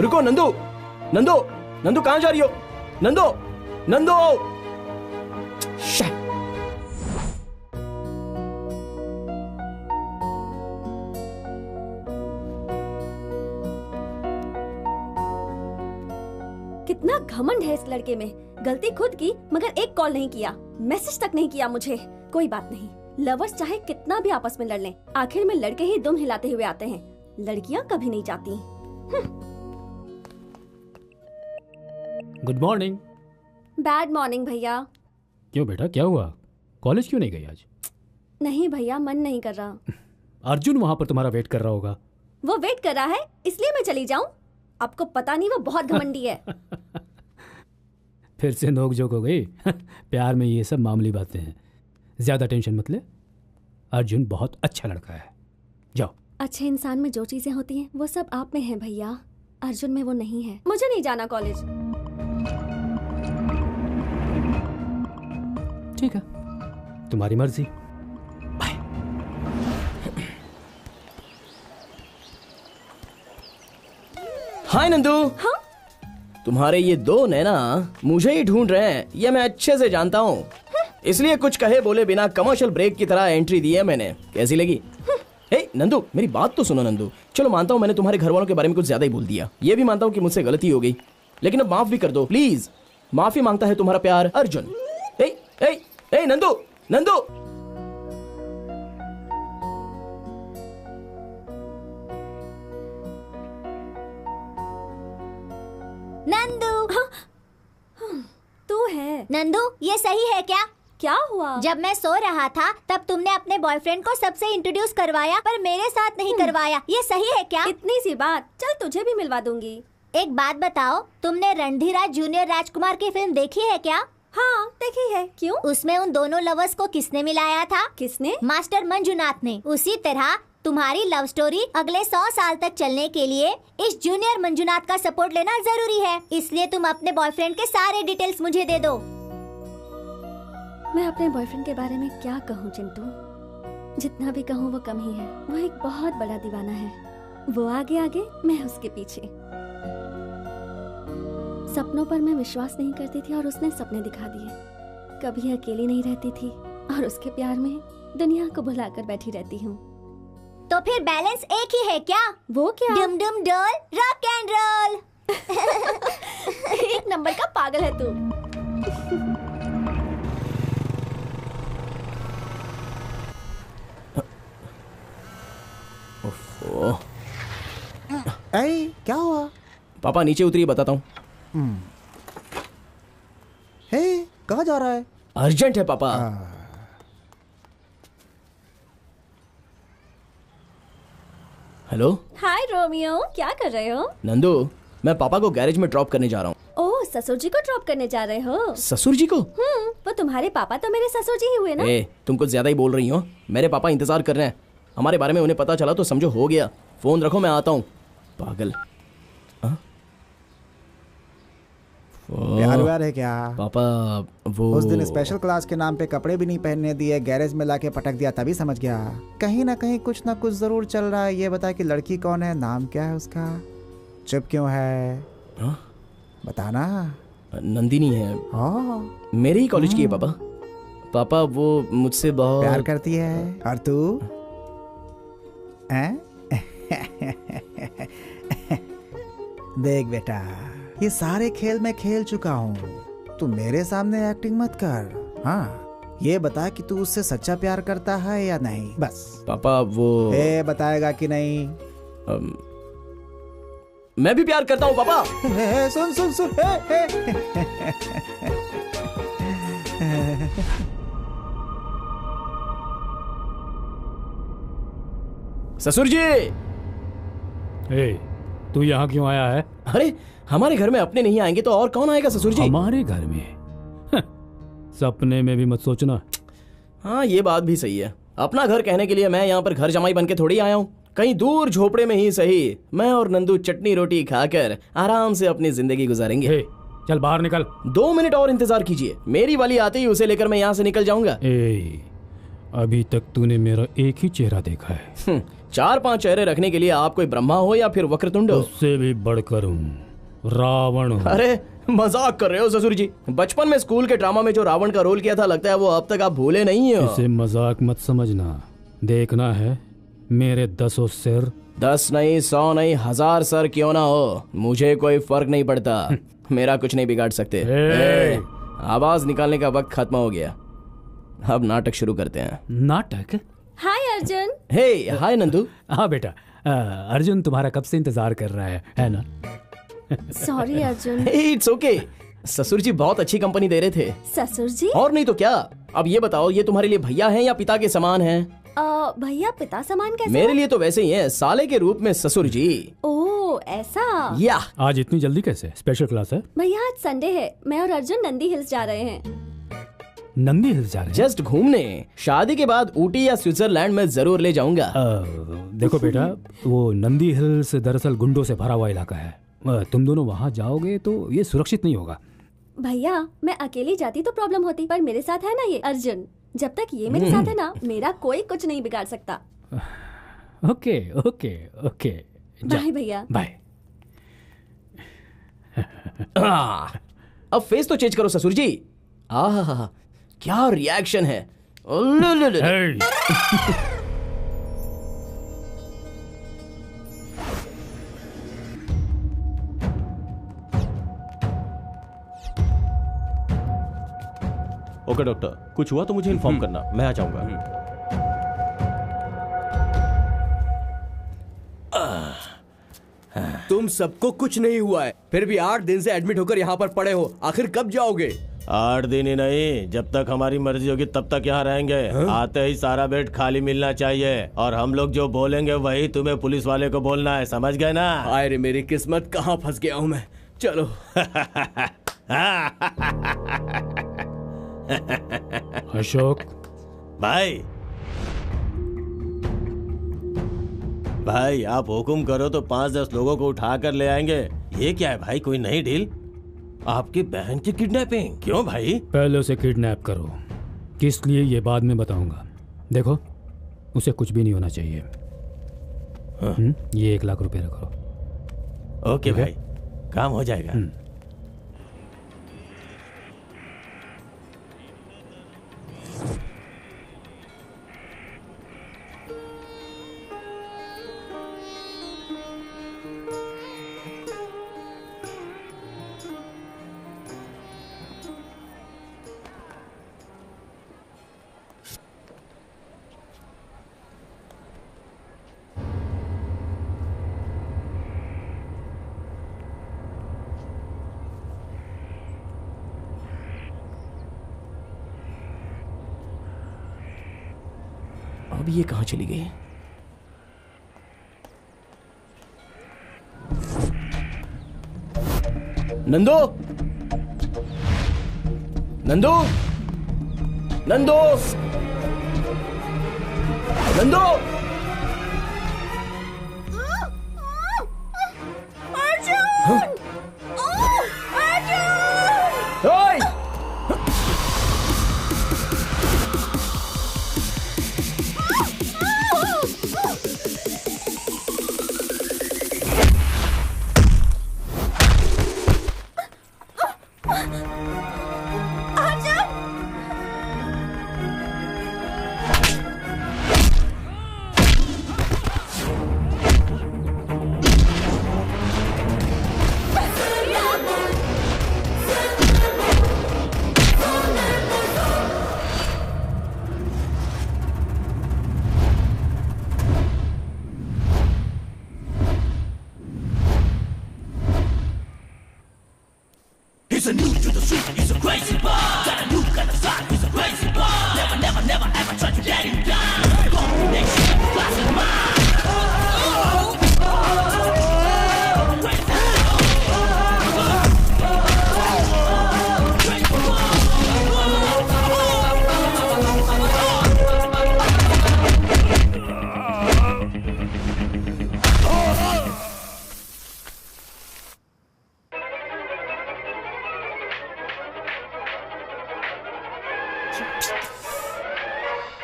रुको नंदू, नंदू, नंदू कहाँ जा रही हो? नंदू, नंदू। कितना क्या घमंड है इस लड़के में। गलती खुद की, मगर एक कॉल नहीं किया, मैसेज तक नहीं किया मुझे। कोई बात नहीं, लवर्स चाहे कितना भी आपस में लड़ लें, आखिर में लड़के ही दुम हिलाते हुए आते हैं, लड़कियां कभी नहीं जाती। Good morning. बैड मॉर्निंग भैया। क्यों बेटा, क्या हुआ? कॉलेज क्यों नहीं गई आज? नहीं भैया, मन नहीं कर रहा। अर्जुन वहां पर तुम्हारा वेट कर रहा होगा। वो वेट कर रहा है इसलिए मैं चली जाऊं? आपको पता नहीं वो बहुत घमंडी है। फिर से नोक-झोंक हो गई। प्यार में ये सब मामूली बातें हैं, ज्यादा टेंशन मत ले। अर्जुन बहुत अच्छा लड़का है, जाओ। अच्छे इंसान में जो चीजें होती हैं वो सब आप में हैं भैया, अर्जुन में वो नहीं है। मुझे नहीं जाना कॉलेज। ठीक है, तुम्हारी मर्जी। हाय नंदू। हाँ? तुम्हारे ये दो नैना मुझे ही ढूंढ रहे हैं, ये मैं अच्छे से जानता हूँ। इसलिए कुछ कहे बोले बिना कमर्शियल ब्रेक की तरह एंट्री दी है मैंने। कैसी लगी? ए नंदू, मेरी बात तो सुनो नंदू। चलो मानता हूँ मैंने तुम्हारे घर वालों के बारे में कुछ ज्यादा ही बोल दिया, ये भी मानता हूँ कि मुझसे गलती हो गई, लेकिन अब माफ भी कर दो प्लीज। माफी मांगता है तुम्हारा प्यार अर्जुन। ए ए ए नंदू, नंदू। नंदू। तू है? नंदू, ये सही है क्या? क्या हुआ? जब मैं सो रहा था तब तुमने अपने बॉयफ्रेंड को सबसे इंट्रोड्यूस करवाया, पर मेरे साथ नहीं करवाया। ये सही है क्या? इतनी सी बात, चल तुझे भी मिलवा दूंगी। एक बात बताओ, तुमने रणधीराज जूनियर राजकुमार की फिल्म देखी है क्या? हाँ देखी है। क्यों? उसमें उन दोनों लवर्स को किसने मिलाया था? किसने? मास्टर मंजुनाथ ने। उसी तरह तुम्हारी लव स्टोरी अगले 100 साल तक चलने के लिए इस जूनियर मंजुनाथ का सपोर्ट लेना जरूरी है। इसलिए तुम अपने बॉयफ्रेंड के सारे डिटेल्स मुझे दे दो। मैं अपने बॉयफ्रेंड के बारे में क्या कहूँ चिंटू, जितना भी कहूँ वो कम ही है। वो एक बहुत बड़ा दीवाना है, वो आगे आगे, मैं उसके पीछे। सपनों पर मैं विश्वास नहीं करती थी और उसने सपने दिखा दिए। कभी अकेली नहीं रहती थी और उसके प्यार में दुनिया को भुलाकर बैठी रहती हूँ। तो फिर बैलेंस एक ही है क्या? वो क्या? डुम डुम डोल रॉक एंड रोल। एक नंबर का पागल है तू। क्या हुआ? पापा नीचे उतरिए, बताता हूँ। कहाँ जा रहा है? अर्जेंट है पापा। हेलो। हाय रोमियो, क्या कर रहे हो? नंदू, मैं पापा को गैरेज में ड्रॉप करने जा रहा हूँ। ओह, ससुर जी को ड्रॉप करने जा रहे हो? ससुर जी को? वो तुम्हारे पापा तो मेरे ससुर जी ही हुए ना। तुम कुछ ज्यादा ही बोल रही हो। मेरे पापा इंतजार कर रहे हैं, हमारे बारे में उन्हें पता चला तो समझो हो गया। फोन रखो, मैं आता हूँ। पागल। प्यार व्यार है क्या? पापा वो उस दिन स्पेशल क्लास के नाम पे कपड़े भी नहीं पहनने दिए, गैरेज में लाके पटक दिया, तभी समझ गया कहीं ना कहीं कुछ ना कुछ जरूर चल रहा है। ये बता कि लड़की कौन है, नाम क्या है उसका, चुप क्यों है? बताना। नंदिनी है। मेरे ही कॉलेज की है पापा। पापा वो मुझसे बहुत प्यार करती है। और तू? देख बेटा, ये सारे खेल मैं खेल चुका हूँ, तू मेरे सामने एक्टिंग मत कर। हाँ, ये बता कि तू उससे सच्चा प्यार करता है या नहीं, बस। पापा वो बताएगा कि नहीं? मैं भी प्यार करता हूँ पापा। सुन सुन सुन। ससुर जी। तू यहाँ क्यों आया है? अरे हमारे घर में अपने नहीं आएंगे तो और कौन आएगा ससुर जी? हमारे घर में? सपने में भी मत सोचना। हाँ ये बात भी सही है। अपना घर कहने के लिए मैं यहाँ पर घर जमाई बन के थोड़ी आया हूँ। कहीं दूर झोपड़े में ही सही, मैं और नंदू चटनी रोटी खाकर आराम से अपनी जिंदगी गुजारेंगे। चल बाहर निकल। 2 मिनट और इंतजार कीजिए, मेरी वाली आते ही उसे लेकर मैं यहाँ से निकल जाऊंगा। अभी तक तूने मेरा एक ही चेहरा देखा है। 4-5 चेहरे रखने के लिए आप कोई ब्रह्मा हो या फिर वक्रतुंड हो? उससे भी बढ़कर हूँ, रावण हूँ। अरे मजाक कर रहे हो ससुर जी? बचपन में स्कूल के ड्रामा में जो रावण का रोल किया था, लगता है वो अब तक आप भूले नहीं हो। इसे मजाक मत समझना। देखना है मेरे 10 सिर? 10 नहीं, 100 नहीं, 1000 सर क्यों ना हो, मुझे कोई फर्क नहीं पड़ता। मेरा कुछ नहीं बिगाड़ सकते। आवाज निकालने का वक्त खत्म हो गया, अब नाटक शुरू करते हैं। नाटक? हाय अर्जुन। हे हाय नंदू। हाँ बेटा, अर्जुन तुम्हारा कब से इंतजार कर रहा है ना? सॉरी अर्जुन। It's okay. ससुर जी बहुत अच्छी कंपनी दे रहे थे। ससुर जी? और नहीं तो क्या। अब ये बताओ, ये तुम्हारे लिए भैया हैं या पिता के समान हैं? भैया पिता समान कैसे? मेरे लिए तो वैसे ही हैं, साले के रूप में ससुर जी। ओह ऐसा। या आज इतनी जल्दी कैसे? स्पेशल क्लास है? भैया आज संडे है, मैं और अर्जुन नंदी हिल्स जा रहे हैं। नंदी हिल्स जा रहे हैं? जस्ट घूमने। शादी के बाद ऊटी या स्विट्जरलैंड में जरूर ले जाऊंगा। देखो बेटा, वो नंदी हिल्स दरअसल गुंडों से भरा हुआ इलाका है। तुम दोनों वहाँ जाओगे तो ये सुरक्षित नहीं होगा। भैया मैं अकेली जाती तो प्रॉब्लम होती, पर मेरे साथ है ना ये अर्जुन। जब तक ये मेरे साथ है ना, मेरा कोई कुछ नहीं बिगाड़ सकता। ओके ओके ओके, बाय भैया। बाय। अब फेस तो चेंज करो ससुर जी। आहा क्या रिएक्शन है। ओके डॉक्टर, कुछ हुआ तो मुझे इन्फॉर्म करना, मैं आ जाऊंगा। तुम सबको कुछ नहीं हुआ है, फिर भी 8 दिन से एडमिट होकर यहाँ पर पड़े हो। आखिर कब जाओगे? 8 दिन ही नहीं, जब तक हमारी मर्जी होगी तब तक यहाँ रहेंगे। आते ही सारा बेड खाली मिलना चाहिए, और हम लोग जो बोलेंगे वही तुम्हें पुलिस वाले को बोलना है, समझ गए ना? हाय रे मेरी किस्मत, कहाँ फंस गया हूँ मैं। चलो। अशोक भाई आप हुक्म करो तो 5-10 लोगों को उठा कर ले आएंगे। ये क्या है भाई, कोई नई डील? आपकी बहन की किडनैपिंग? क्यों भाई? पहले उसे किडनैप करो, किस लिए ये बाद में बताऊंगा। देखो उसे कुछ भी नहीं होना चाहिए। ये 1 लाख रुपए रखो। ओके भाई, काम हो जाएगा। अब ये कहाँ चली गई? नंदो, नंदो, नंदो, नंदो। अर्जुन! ओए!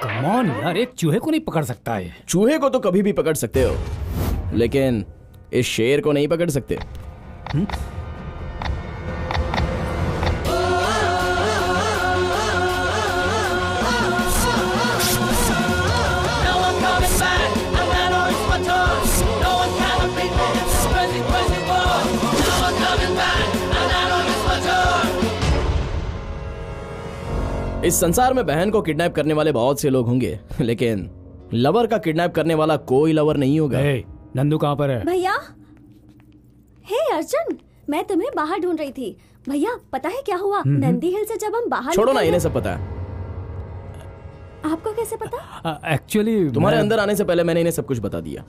कमॉन यार, एक चूहे को नहीं पकड़ सकता है। चूहे को तो कभी भी पकड़ सकते हो, लेकिन इस शेर को नहीं पकड़ सकते। No one can beat me. Crazy, crazy boy. No one coming back. I'm not इस संसार में बहन को किडनैप करने वाले बहुत से लोग होंगे, लेकिन लवर का किडनैप करने वाला कोई लवर नहीं होगा। नंदू कहाँ पर है? भैया, हे अर्जुन, मैं तुम्हें बाहर ढूंढ रही थी। भैया पता है क्या हुआ? नंदी हिल से जब हम बाहर छोड़ो ना, इन्हें सब पता है। आपको कैसे पता? एक्चुअली तुम्हारे अंदर आने से पहले मैंने इन्हें सब कुछ बता दिया।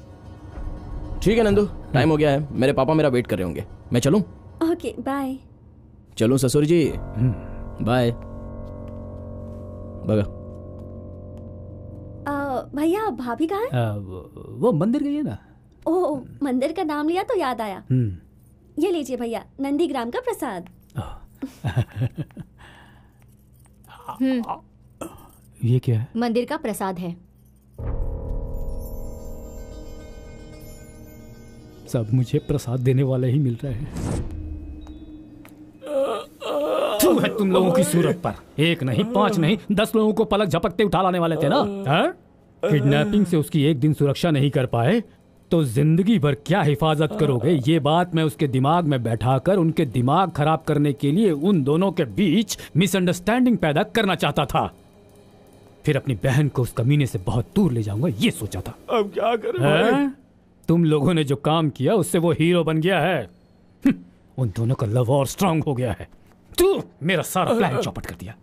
ठीक है नंदू, टाइम हो गया है, मेरे पापा मेरा वेट कर रहे होंगे, मैं चलूं? Okay bye. चलूं ससुर जी? बाय। बगा। भैया भाभी कहाँ है? वो मंदिर गई है ना। ओह, मंदिर का नाम लिया तो याद आया। ये लीजिए भैया, नंदीग्राम का प्रसाद। ये क्या है? मंदिर का प्रसाद है। सब मुझे प्रसाद देने वाले ही मिल रहे हैं। थू है तुम लोगों की सूरत पर। 1 नहीं 5 नहीं 10 लोगों को पलक झपकते उठा लाने वाले थे ना। किडनैपिंग से उसकी एक दिन सुरक्षा नहीं कर पाए तो जिंदगी भर क्या हिफाजत करोगे? ये बात मैं उसके दिमाग में बैठाकर उनके दिमाग खराब करने के लिए उन दोनों के बीच मिसअंडरस्टैंडिंग पैदा करना चाहता था। फिर अपनी बहन को उस कमीने से बहुत दूर ले जाऊंगा, ये सोचा था। अब क्या करें? तुम लोगों ने जो काम किया उससे वो हीरो बन गया है। उन दोनों का लव और स्ट्रांग हो गया है। तू मेरा सारा प्लान चौपट कर दिया।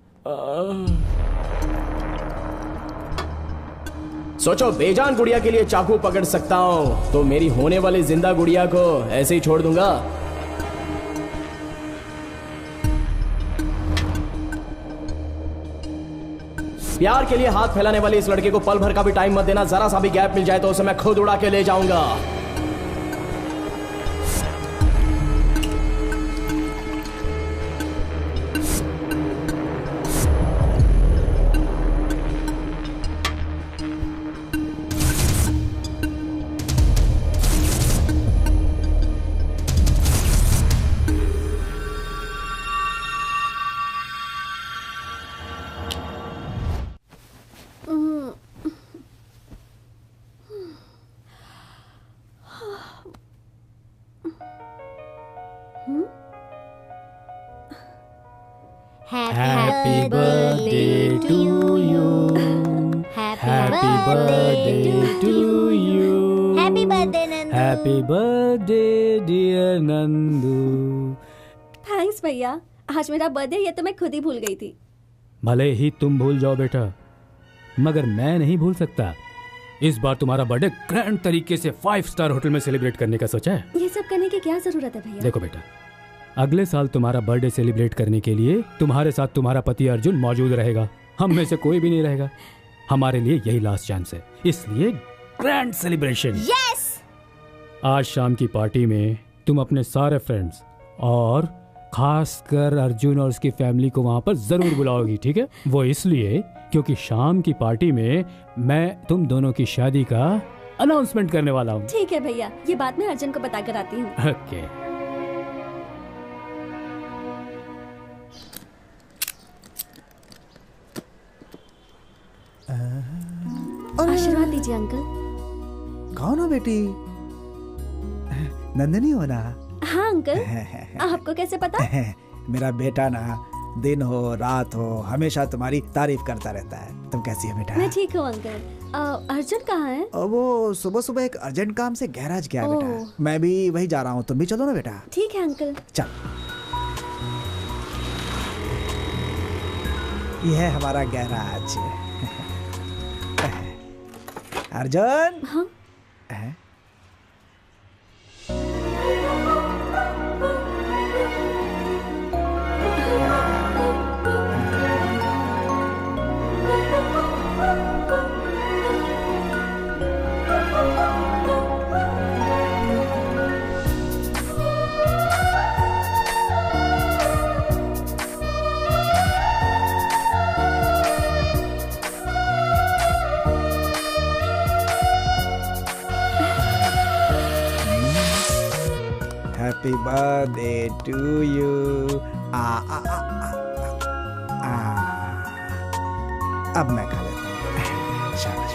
सोचो, बेजान गुड़िया के लिए चाकू पकड़ सकता हूँ तो मेरी होने वाली जिंदा गुड़िया को ऐसे ही छोड़ दूंगा? प्यार के लिए हाथ फैलाने वाले इस लड़के को पल भर का भी टाइम मत देना। जरा सा भी गैप मिल जाए तो उसे मैं खुद उड़ा के ले जाऊंगा। Happy birthday to you. Happy birthday to you. Happy birthday Nandu. Happy birthday dear Nandu. Thanks भैया, आज मेरा बर्थडे ये तो मैं खुद ही भूल गई थी। भले ही तुम भूल जाओ बेटा, मगर मैं नहीं भूल सकता। इस बार तुम्हारा बर्थडे ग्रैंड तरीके से 5 स्टार होटल में सेलिब्रेट करने का सोचा है। ये सब करने की क्या जरूरत है भैया? देखो बेटा, अगले साल तुम्हारा बर्थडे सेलिब्रेट करने के लिए तुम्हारे साथ तुम्हारा पति अर्जुन मौजूद रहेगा। हम में से कोई भी नहीं रहेगा। हमारे लिए यही लास्ट चांस है, इसलिए ग्रैंड सेलिब्रेशन। यस! आज शाम की पार्टी में तुम अपने सारे फ्रेंड्स और खासकर अर्जुन और उसकी फैमिली को वहां पर जरूर बुलाओगी, ठीक है? वो इसलिए क्योंकि शाम की पार्टी में मैं तुम दोनों की शादी का अनाउंसमेंट करने वाला हूँ। ठीक है भैया, ये बात मैं अर्जुन को बताकर आती हूँ। ओके। आशीर्वाद दीजिए अंकल। कौन हो बेटी? नंदिनी हो ना? हाँ अंकल। आपको कैसे पता? मेरा बेटा ना दिन हो रात हो हमेशा तुम्हारी तारीफ करता रहता है। तुम कैसी हो बेटा? मैं ठीक हूँ अंकल। अर्जुन कहाँ है? वो सुबह सुबह एक अर्जेंट काम से गैराज गया बेटा। मैं भी वही जा रहा हूँ, तुम भी चलो ना बेटा। ठीक है अंकल। चल। ये है हमारा गैराज। अर्जुन। हाँ? Happy birthday to you. अब मैं खा लेता हूँ। शाबाश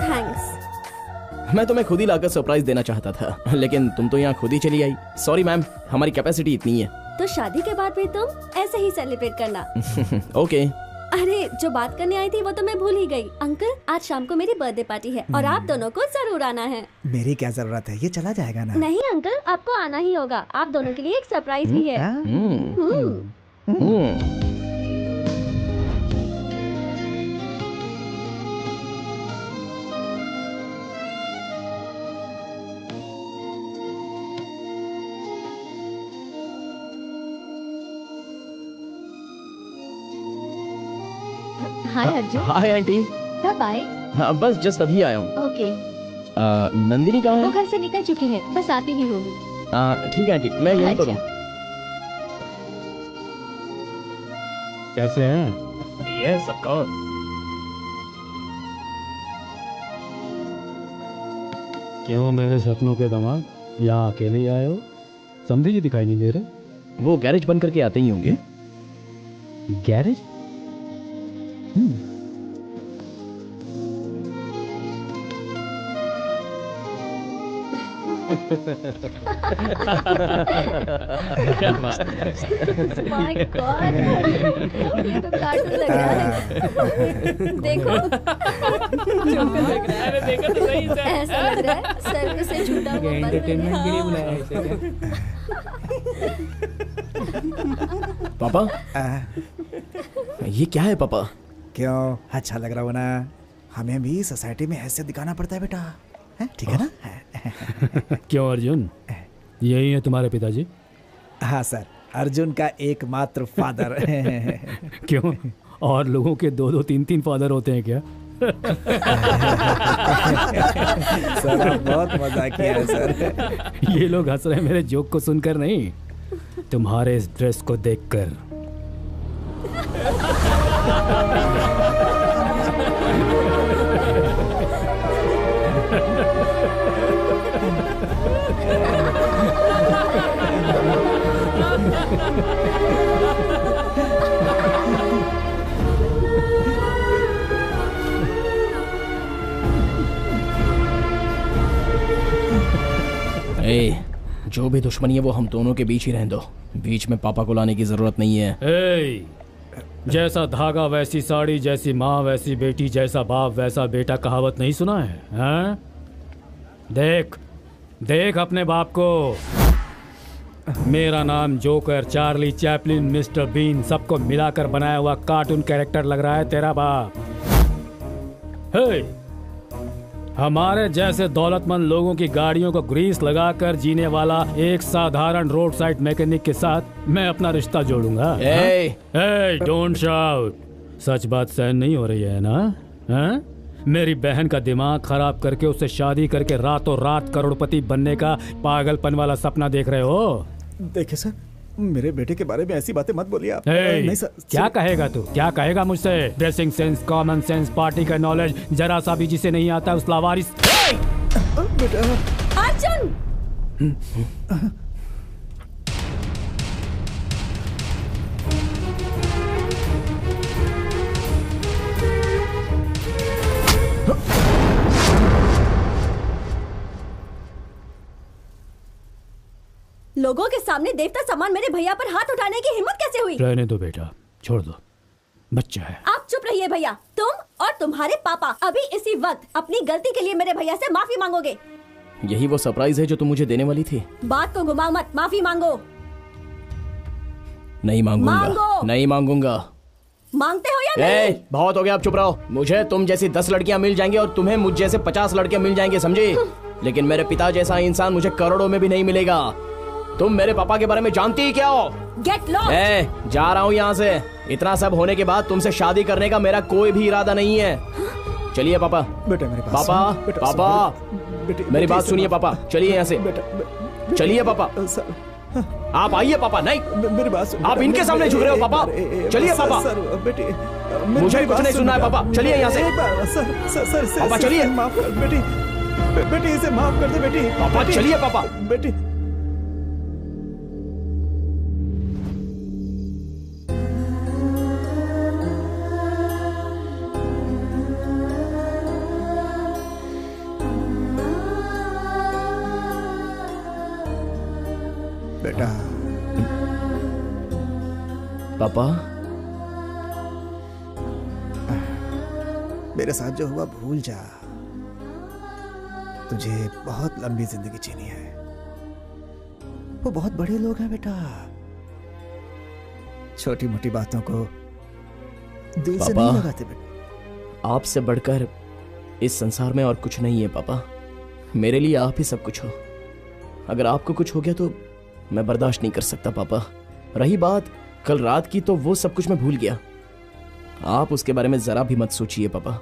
थैंक्स। मैं तुम्हें खुद ही लाकर सरप्राइज देना चाहता था, लेकिन तुम तो यहाँ खुद ही चली आई। सॉरी मैम, हमारी कैपेसिटी इतनी है। तो शादी के बाद भी तुम ऐसे ही सेलिब्रेट करना। ओके। अरे जो बात करने आई थी वो तो मैं भूल ही गई। अंकल, आज शाम को मेरी बर्थडे पार्टी है और आप दोनों को जरूर आना है। मेरी क्या जरूरत है, ये चला जाएगा ना। नहीं अंकल, आपको आना ही होगा। आप दोनों के लिए एक सरप्राइज भी है। हाय अर्जुन। Hi aunty. कब आए? हाँ बस जस्ट अभी आया हूँ। ओके। नंदिनी कहाँ वो है? घर से निकल चुकी है, बस आती ही होगी। ठीक है आंटी, मैं यहीं पर हूँ। कैसे हैं? Yes of course. क्यों मेरे सपनों के दामाद, यहाँ अकेले ही आए हो? समझी जी दिखाई नहीं दे रहे। वो गैरेज बंद करके आते ही होंगे। गैरेज? क्या बात है। My God, ये तो कार्टून लग रहा है। देखो, जोकर लग रहा है। अरे देखो तो सही से। ऐसा लग रहा है सर्कस से छूटा हुआ बंदर। एंटरटेनमेंट के लिए बुलाया है इसे। पापा, ये क्या है पापा? क्यों, अच्छा लग रहा हो ना? हमें भी सोसाइटी में हैसियत दिखाना पड़ता है बेटा, ठीक है ना? क्यों अर्जुन, यही है तुम्हारे पिताजी? हाँ सर, अर्जुन का एकमात्र फादर। क्यों, और लोगों के 2-2, 3-3 फादर होते हैं क्या? सर बहुत मजा किया है सर। ये लोग हंस रहे हैं मेरे जोक को सुनकर नहीं, तुम्हारे इस ड्रेस को देखकर। जो भी दुश्मनी है वो हम दोनों के बीच ही रहने दो, बीच में पापा को लाने की जरूरत नहीं है। जैसा धागा वैसी साड़ी, जैसी माँ वैसी बेटी, जैसा बाप वैसा बेटा, कहावत नहीं सुना है? हाँ? देख देख अपने बाप को। Mera Naam Joker, Charlie Chaplin, mister Bean, सबको मिलाकर बनाया हुआ कार्टून कैरेक्टर लग रहा है तेरा बाप। हमारे जैसे दौलतमंद लोगों की गाड़ियों को ग्रीस लगाकर जीने वाला एक साधारण रोड साइड मैकेनिक के साथ मैं अपना रिश्ता जोड़ूंगा। Don't shout. सच बात सहन नहीं हो रही है ना? हा? मेरी बहन का दिमाग खराब करके उससे शादी करके रातों रात करोड़पति बनने का पागलपन वाला सपना देख रहे हो? देखिए सर, मेरे बेटे के बारे में ऐसी बातें मत बोलिए आप। नहीं सर, क्या कहेगा तू? क्या कहेगा मुझसे? Dressing sense, common sense, party का नॉलेज जरा सा भी जिसे नहीं आता उस लावारिस। अर्जुन! लोगों के सामने देवता समान मेरे भैया पर हाथ उठाने की हिम्मत कैसे हुई? रहने दो बेटा, छोड़ दो, बच्चा है। आप चुप रहिए भैया। तुम और तुम्हारे पापा अभी इसी वक्त अपनी गलती के लिए मेरे भैया से माफी मांगोगे। यही वो सरप्राइज है जो तुम मुझे देने वाली थी? बात को घुमाओ मत, माफी मांगो। नहीं मांगूंगा। मांगो। नहीं मांगूंगा। मांगते हो या नहीं? बहुत हो गया, आप चुप रहो। मुझे तुम जैसी 10 लड़कियां मिल जाएंगी और तुम्हें मुझ जैसे 50 लड़के मिल जाएंगे, समझे? लेकिन मेरे पिता जैसा इंसान मुझे करोड़ों में भी नहीं मिलेगा। तुम मेरे पापा के बारे में जानती ही क्या हो? Get lost. जा रहा हूँ यहाँ से। इतना सब होने के बाद तुमसे शादी करने का मेरा कोई भी इरादा नहीं है। चलिए पापा। बेटा मेरे पास। पापा, पापा, मेरी बात सुनिए पापा। चलिए यहाँ से। चलिए पापा। आप आइए पापा। नहीं, मेरी बात सुनिए। आप इनके सामने झुक रहे हो पापा। चलिए पापा। मुझे कुछ नहीं सुनना है पापा। चलिए यहाँ से। पापा चलिए। माफ कर बेटी, बेटी इसे माफ कर दे बेटी। पापा चलिए पापा। बेटी बेटा। पापा, मेरे साथ जो हुआ भूल जा। तुझे बहुत लंबी जिंदगी जीनी है। वो बहुत बड़े लोग हैं बेटा, छोटी मोटी बातों को दिल से नहीं लगाते बेटा। आपसे बढ़कर इस संसार में और कुछ नहीं है पापा। मेरे लिए आप ही सब कुछ हो। अगर आपको कुछ हो गया तो मैं बर्दाश्त नहीं कर सकता पापा। रही बात कल रात की, तो वो सब कुछ मैं भूल गया। आप उसके बारे में जरा भी मत सोचिए पापा।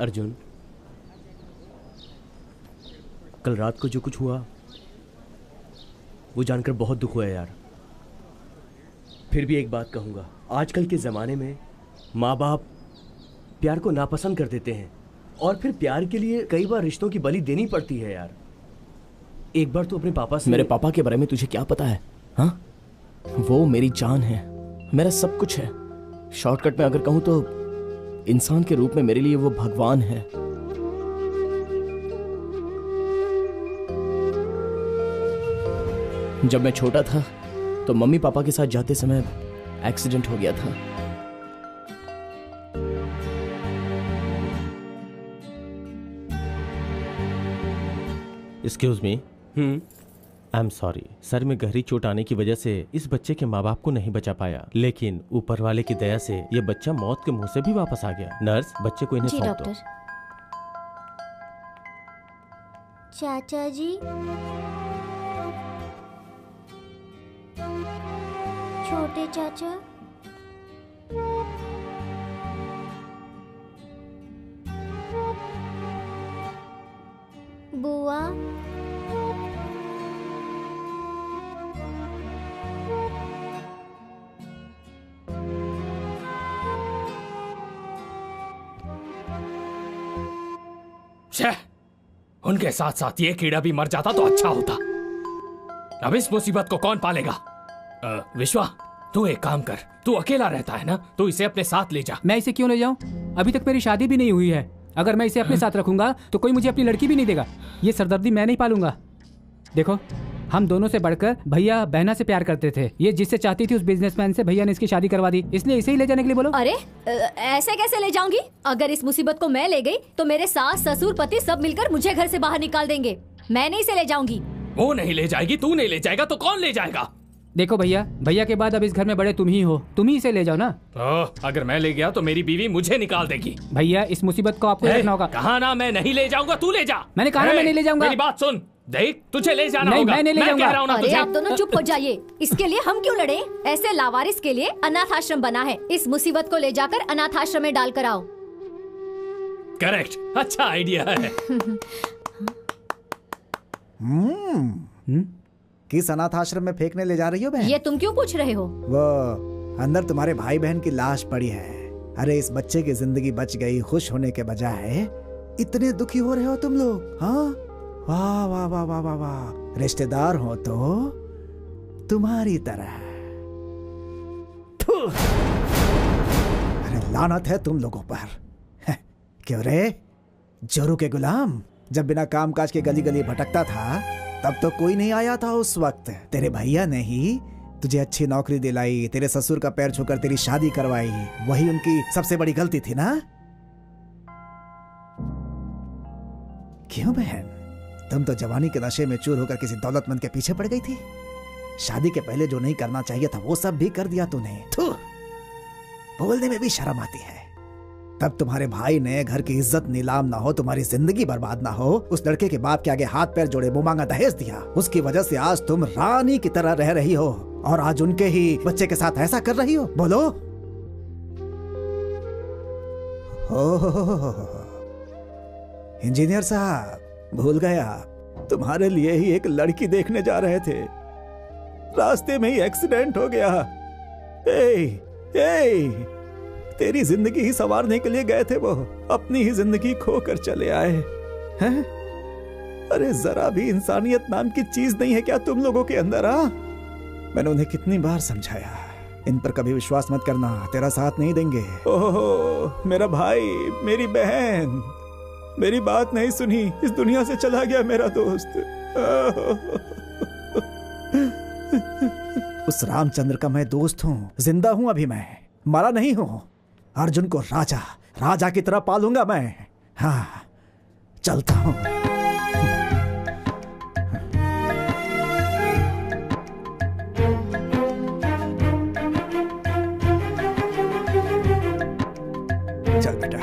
अर्जुन, कल रात को जो कुछ हुआ वो जानकर बहुत दुख हुआ यार। फिर भी एक बात कहूंगा, आजकल के ज़माने में माँ बाप प्यार को नापसंद कर देते हैं और फिर प्यार के लिए कई बार रिश्तों की बलि देनी पड़ती है यार। एक बार तो अपने पापा से। मेरे पापा के बारे में तुझे क्या पता है? हाँ, वो मेरी जान है, मेरा सब कुछ है। शॉर्टकट में अगर कहूँ तो इंसान के रूप में मेरे लिए वो भगवान है। जब मैं छोटा था तो मम्मी पापा के साथ जाते समय एक्सीडेंट हो गया था। Excuse me. I am sorry sir, में गहरी चोट आने की वजह से इस बच्चे के माँ बाप को नहीं बचा पाया, लेकिन ऊपर वाले की दया से ये बच्चा मौत के मुंह से भी वापस आ गया। नर्स, बच्चे को इन्हें सौंप दो। चाचा जी, छोटे चाचा, बुआ, उनके साथ साथ ये कीड़ा भी मर जाता तो अच्छा होता। अब इस मुसीबत को कौन पालेगा? विश्वा, तू एक काम कर, तू अकेला रहता है ना, तू इसे अपने साथ ले जा। मैं इसे क्यों ले जाऊं? अभी तक मेरी शादी भी नहीं हुई है। अगर मैं इसे अपने साथ रखूंगा तो कोई मुझे अपनी लड़की भी नहीं देगा। ये सरदर्दी मैं नहीं पालूंगा। देखो, हम दोनों से बढ़कर भैया बहना से प्यार करते थे। ये जिससे चाहती थी उस बिजनेसमैन से भैया ने इसकी शादी करवा दी, इसलिए इसे ही ले जाने के लिए बोलो। अरे ऐसे कैसे ले जाऊंगी? अगर इस मुसीबत को मैं ले गई तो मेरे सास, ससुर, पति सब मिलकर मुझे घर से बाहर निकाल देंगे। मैं नहीं इसे ले जाऊंगी। वो नहीं ले जाएगी, तू नहीं ले जाएगा तो कौन ले जाएगा? देखो भैया, भैया के बाद अब इस घर में बड़े तुम ही हो, तुम ही इसे ले जाओ ना। अगर मैं ले गया तो मेरी बीवी मुझे निकाल देगी। भैया, इस मुसीबत को आपको देखना होगा। कहा ना मैं नहीं ले जाऊंगा, तू ले जा। मैंने कहा ना मैं नहीं ले जाऊंगा। मेरी बात सुन, देख तुझे ले जाना नहीं, होगा। मैं नहीं ले जाऊंगा। अरे आप दोनों चुप हो जाइए। इसके लिए हम क्यों लड़े? ऐसे लावारिस के लिए अनाथ आश्रम बना है। इस मुसीबत को ले जाकर अनाथ आश्रम में डाल कर आओ। करेक्ट, अच्छा आइडिया है। किस अनाथ आश्रम में फेंकने ले जा रही हो बहन? ये तुम क्यों पूछ रहे हो? वो अंदर तुम्हारे भाई बहन की लाश पड़ी है। अरे इस बच्चे की जिंदगी बच गई, खुश होने के बजाय इतने दुखी हो रहे हो तुम लोग। हाँ, वाह वाह वाह वाह वाह वाह। रिश्तेदार हो तो तुम्हारी तरह। अरे लानत है तुम लोगों पर। क्यों रे, जोरू के गुलाम? जब बिना काम काज के गली गली भटकता था तब तो कोई नहीं आया था उस वक्त। तेरे भैया ने ही तुझे अच्छी नौकरी दिलाई, तेरे ससुर का पैर छूकर तेरी शादी करवाई। वही उनकी सबसे बड़ी गलती थी ना? क्यों बहन, तुम तो जवानी के नशे में चूर होकर किसी दौलतमंद के पीछे पड़ गई थी। शादी के पहले जो नहीं करना चाहिए था वो सब भी कर दिया तूने। थू, बोलने में भी शर्म आती है। तब तुम्हारे भाई ने घर की इज्जत नीलाम ना हो, तुम्हारी जिंदगी बर्बाद ना हो, उस लड़के के बाप के आगे हाथ पैर जोड़े मुंह मांगा दहेज दिया। उसकी वजह से आज तुम रानी की तरह रह रही हो और आज उनके ही बच्चे के साथ ऐसा कर रही हो। बोलो। इंजीनियर साहब, भूल गया, तुम्हारे लिए ही एक लड़की देखने जा रहे थे, रास्ते में ही एक्सीडेंट हो गया। तेरी जिंदगी ही संवारने के लिए गए थे वो, अपनी ही जिंदगी खोकर चले आए हैं। अरे जरा भी इंसानियत नाम की चीज नहीं है क्या तुम लोगों के अंदर? मैंने उन्हें कितनी बार समझाया, इन पर कभी विश्वास मत करना, तेरा साथ नहीं देंगे। ओहो, मेरा भाई, मेरी बहन, मेरी बात नहीं सुनी, इस दुनिया से चला गया मेरा दोस्त। उस रामचंद्र का मैं दोस्त हूँ, जिंदा हूँ अभी, मैं मरा नहीं हूँ। अर्जुन को राजा की तरह पालूंगा मैं। हाँ, चलता हूँ। चल बेटा।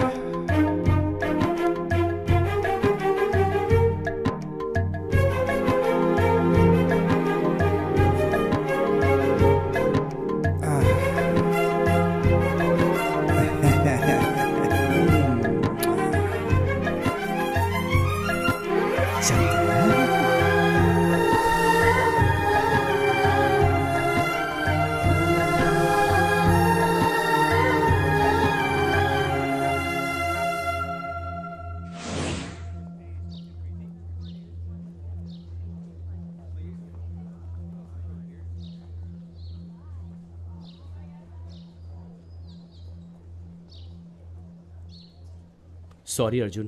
सॉरी अर्जुन,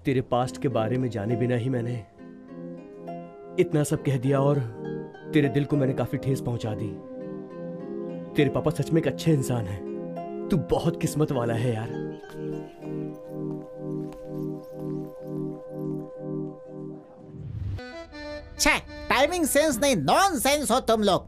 तेरे पास्ट के बारे में जाने बिना ही मैंने इतना सब कह दिया और तेरे दिल को मैंने काफी ठेस पहुंचा दी। तेरे पापा सच में एक अच्छे इंसान हैं। तू बहुत किस्मत वाला है यार। छे, टाइमिंग सेंस नहीं, नॉनसेंस हो तुम लोग।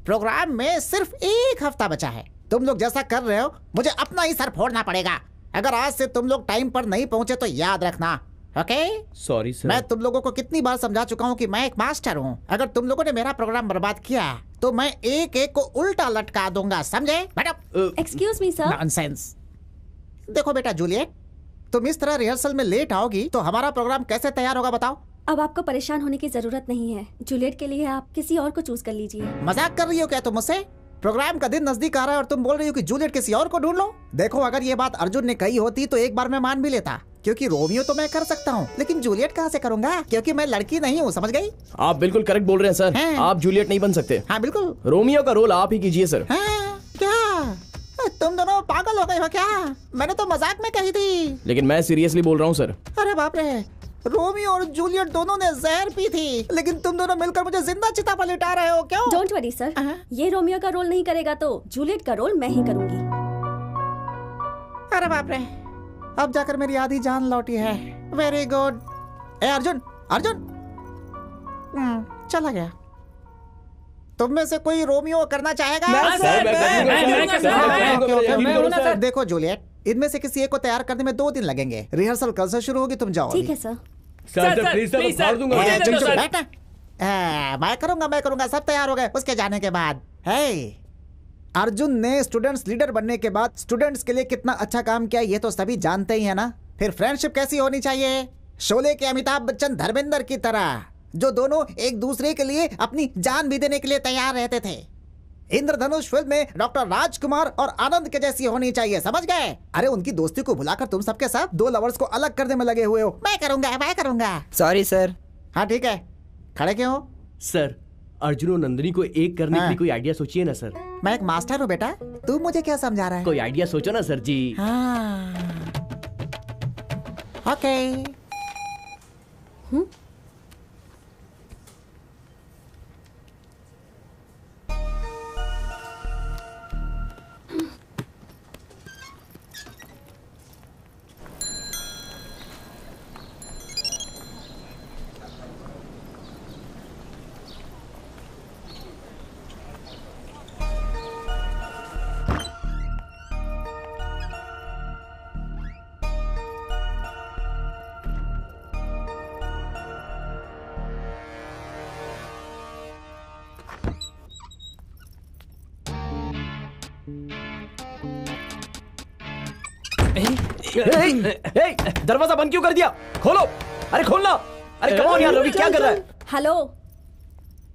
प्रोग्राम में सिर्फ 1 हफ्ता बचा है। तुम लोग जैसा कर रहे हो मुझे अपना ही सर फोड़ना पड़ेगा। अगर आज से तुम लोग टाइम पर नहीं पहुंचे तो याद रखना, ओके? Sorry sir. मैं तुम लोगों को कितनी बार समझा चुका हूँ कि मैं एक मास्टर हूँ। अगर तुम लोगों ने मेरा प्रोग्राम बर्बाद किया तो मैं एक एक को उल्टा लटका दूंगा, समझे? Excuse me sir. नॉनसेंस। देखो बेटा जूलियट, तुम इस तरह रिहर्सल में लेट आओगी तो हमारा प्रोग्राम कैसे तैयार होगा बताओ? अब आपको परेशान होने की जरूरत नहीं है। जूलियट के लिए आप किसी और को चूज कर लीजिए। मजाक कर रही हो क्या तुम मुझसे? प्रोग्राम का दिन नजदीक आ रहा है और तुम बोल रही हो कि जूलियट किसी और को ढूंढ लो। देखो, अगर ये बात अर्जुन ने कही होती तो एक बार मैं मान भी लेता, क्योंकि रोमियो तो मैं कर सकता हूँ, लेकिन जूलियट कहाँ से करूंगा, क्योंकि मैं लड़की नहीं हूँ, समझ गई? आप बिल्कुल करेक्ट बोल रहे हैं सर। आप जूलियट नहीं बन सकते। हाँ बिल्कुल, रोमियो का रोल आप ही कीजिए सर। क्या तुम दोनों पागल हो गए हो क्या? मैंने तो मजाक में कही थी। लेकिन मैं सीरियसली बोल रहा हूँ सर। अरे बाप रे, रोमियो और जूलियट दोनों ने जहर पी थी, लेकिन तुम दोनों मिलकर मुझे जिंदा चिता पर लिटा रहे हो, क्यों? डोंट वरी सर, ये रोमियो का रोल नहीं करेगा तो जूलियट का रोल मैं ही करूंगी। अरे बाप रे, अब जाकर मेरी आधी जान लौटी है। Very good. अर्जुन, अर्जुन चला गया। तुम में से कोई रोमियो करना चाहेगा? देखो जूलियट, इनमें से किसी एक को तैयार करने में 2 दिन लगेंगे। रिहर्सल कल से शुरू होगी, तुम जाओ। ठीक है सर। प्लीज फाड़ दूंगा। मैं करूंगा। सब तैयार हो गए उसके जाने के बाद। अर्जुन ने स्टूडेंट्स लीडर बनने के बाद स्टूडेंट्स के लिए कितना अच्छा काम किया ये तो सभी जानते ही है ना। फिर फ्रेंडशिप कैसी होनी चाहिए? शोले के अमिताभ बच्चन धर्मेंद्र की तरह, जो दोनों एक दूसरे के लिए अपनी जान भी देने के लिए तैयार रहते थे। इंद्रधनुष फिल्म में डॉक्टर राजकुमार और आनंद के जैसी होनी चाहिए, समझ गए? अरे उनकी दोस्ती को भुलाकर तुम सबके साथ 2 लवर्स को अलग करने में लगे हुए हो। मैं करूंगा। Sorry sir. हाँ ठीक है, खड़े क्यों हो? सर, अर्जुन और नंदिनी को एक करने के लिए कोई आइडिया सोचिए ना सर। मैं एक मास्टर हूँ बेटा, तू मुझे क्या समझा रहा है? कोई आइडिया सोचो ना सर जी। ओके। दरवाजा बंद क्यों कर दिया? खोलो, अरे खोलना। अरे कम ऑन यार, रवि क्या कर रहा है? हेलो,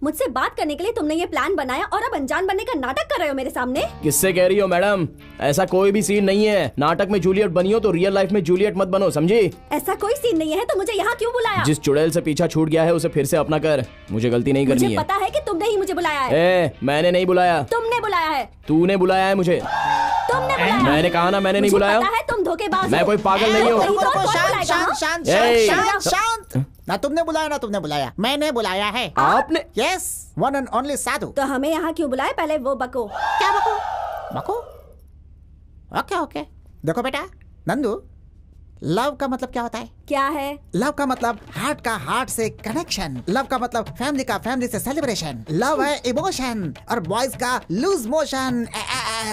मुझसे बात करने के लिए तुमने ये प्लान बनाया और अब अनजान बनने का नाटक कर रहे हो मेरे सामने? किससे कह रही हो मैडम? ऐसा कोई भी सीन नहीं है। नाटक में जूलियट बनी हो तो रियल लाइफ में जूलियट मत बनो, समझी? ऐसा कोई सीन नहीं है तो मुझे यहाँ क्यों बुलाया? जिस चुड़ैल से पीछा छूट गया है उसे फिर से अपना कर। मुझे गलती नहीं करनी मुझे है। पता है कि तुमने ही मुझे बुलाया है। मैंने नहीं बुलाया। तुमने बुलाया है। तूने बुलाया है मुझे। तुमने बुलाया। मैंने कहा ना, मैंने नहीं बुलाया। पता है तुम धोखेबाज। मैं कोई पागल नहीं हूँ। शांत। ना तुमने बुलाया ना तुमने बुलाया, मैंने बुलाया है। आपने? यस, वन एंड ओनली साधु। तो हमें यहाँ क्यों बुलाया? पहले वो बको। क्या बको? बको? Okay okay. देखो बेटा नंदू, लव का मतलब क्या होता है? क्या है? लव का मतलब हार्ट का हार्ट से कनेक्शन। लव का मतलब फैमिली का फैमिली से सेलिब्रेशन। लव है इमोशन और बॉयज का लूज मोशन,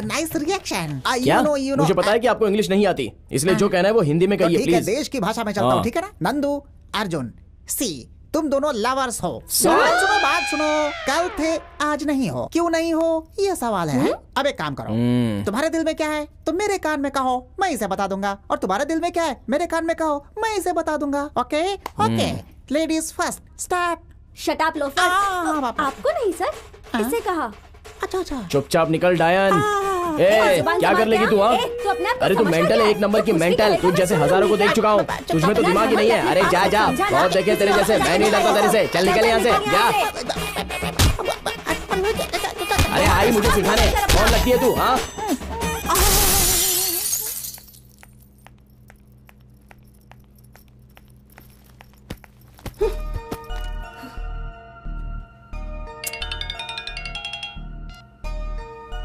नाइस रिएक्शन। क्या? मुझे पता है कि आपको इंग्लिश नहीं आती, इसलिए जो कहना है वो हिंदी में कहिए ठीक है, प्लीज। देश की भाषा में चलता हूँ, ठीक है ना? नंदू, अर्जुन, सी, तुम दोनों लवर्स हो। बात सुनो, कल थे आज नहीं हो। क्यों नहीं हो ये सवाल है। अब एक काम करो, तुम्हारे दिल में क्या है तुम मेरे कान में कहो, मैं इसे बता दूंगा। और तुम्हारे दिल में क्या है मेरे कान में कहो, मैं इसे बता दूंगा। Okay okay, ladies first, start. Shut up loafer. आपको नहीं सर, इसे कहा। अच्छा, चुपचाप निकल डायन। क्या कर लेगी तू? अरे तू मेंटल है, एक नंबर की मेंटल। तुझ जैसे हज़ारों को देख चुका हूँ, तुझमें तो दिमाग ही नहीं है। अरे जा जा, बहुत देखे तेरे जैसे। मैं नहीं डरता तेरे से, चल निकल यहाँ से जा। अरे आई मुझे सिखाने, कौन लगती है तू? हाँ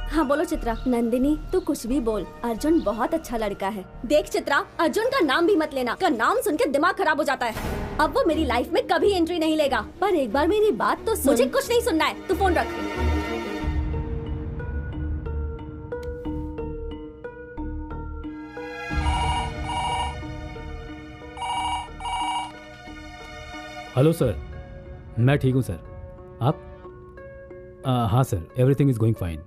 हाँ बोलो चित्रा। नंदिनी तू कुछ भी बोल, अर्जुन बहुत अच्छा लड़का है। देख चित्रा, अर्जुन का नाम भी मत लेना, का नाम सुन के दिमाग खराब हो जाता है। अब वो मेरी लाइफ में कभी एंट्री नहीं लेगा। पर एक बार मेरी बात तो सुन। मुझे कुछ नहीं सुनना है, तू फोन रख। हेलो सर, मैं ठीक हूँ सर। आप? हाँ sir, everything is going fine.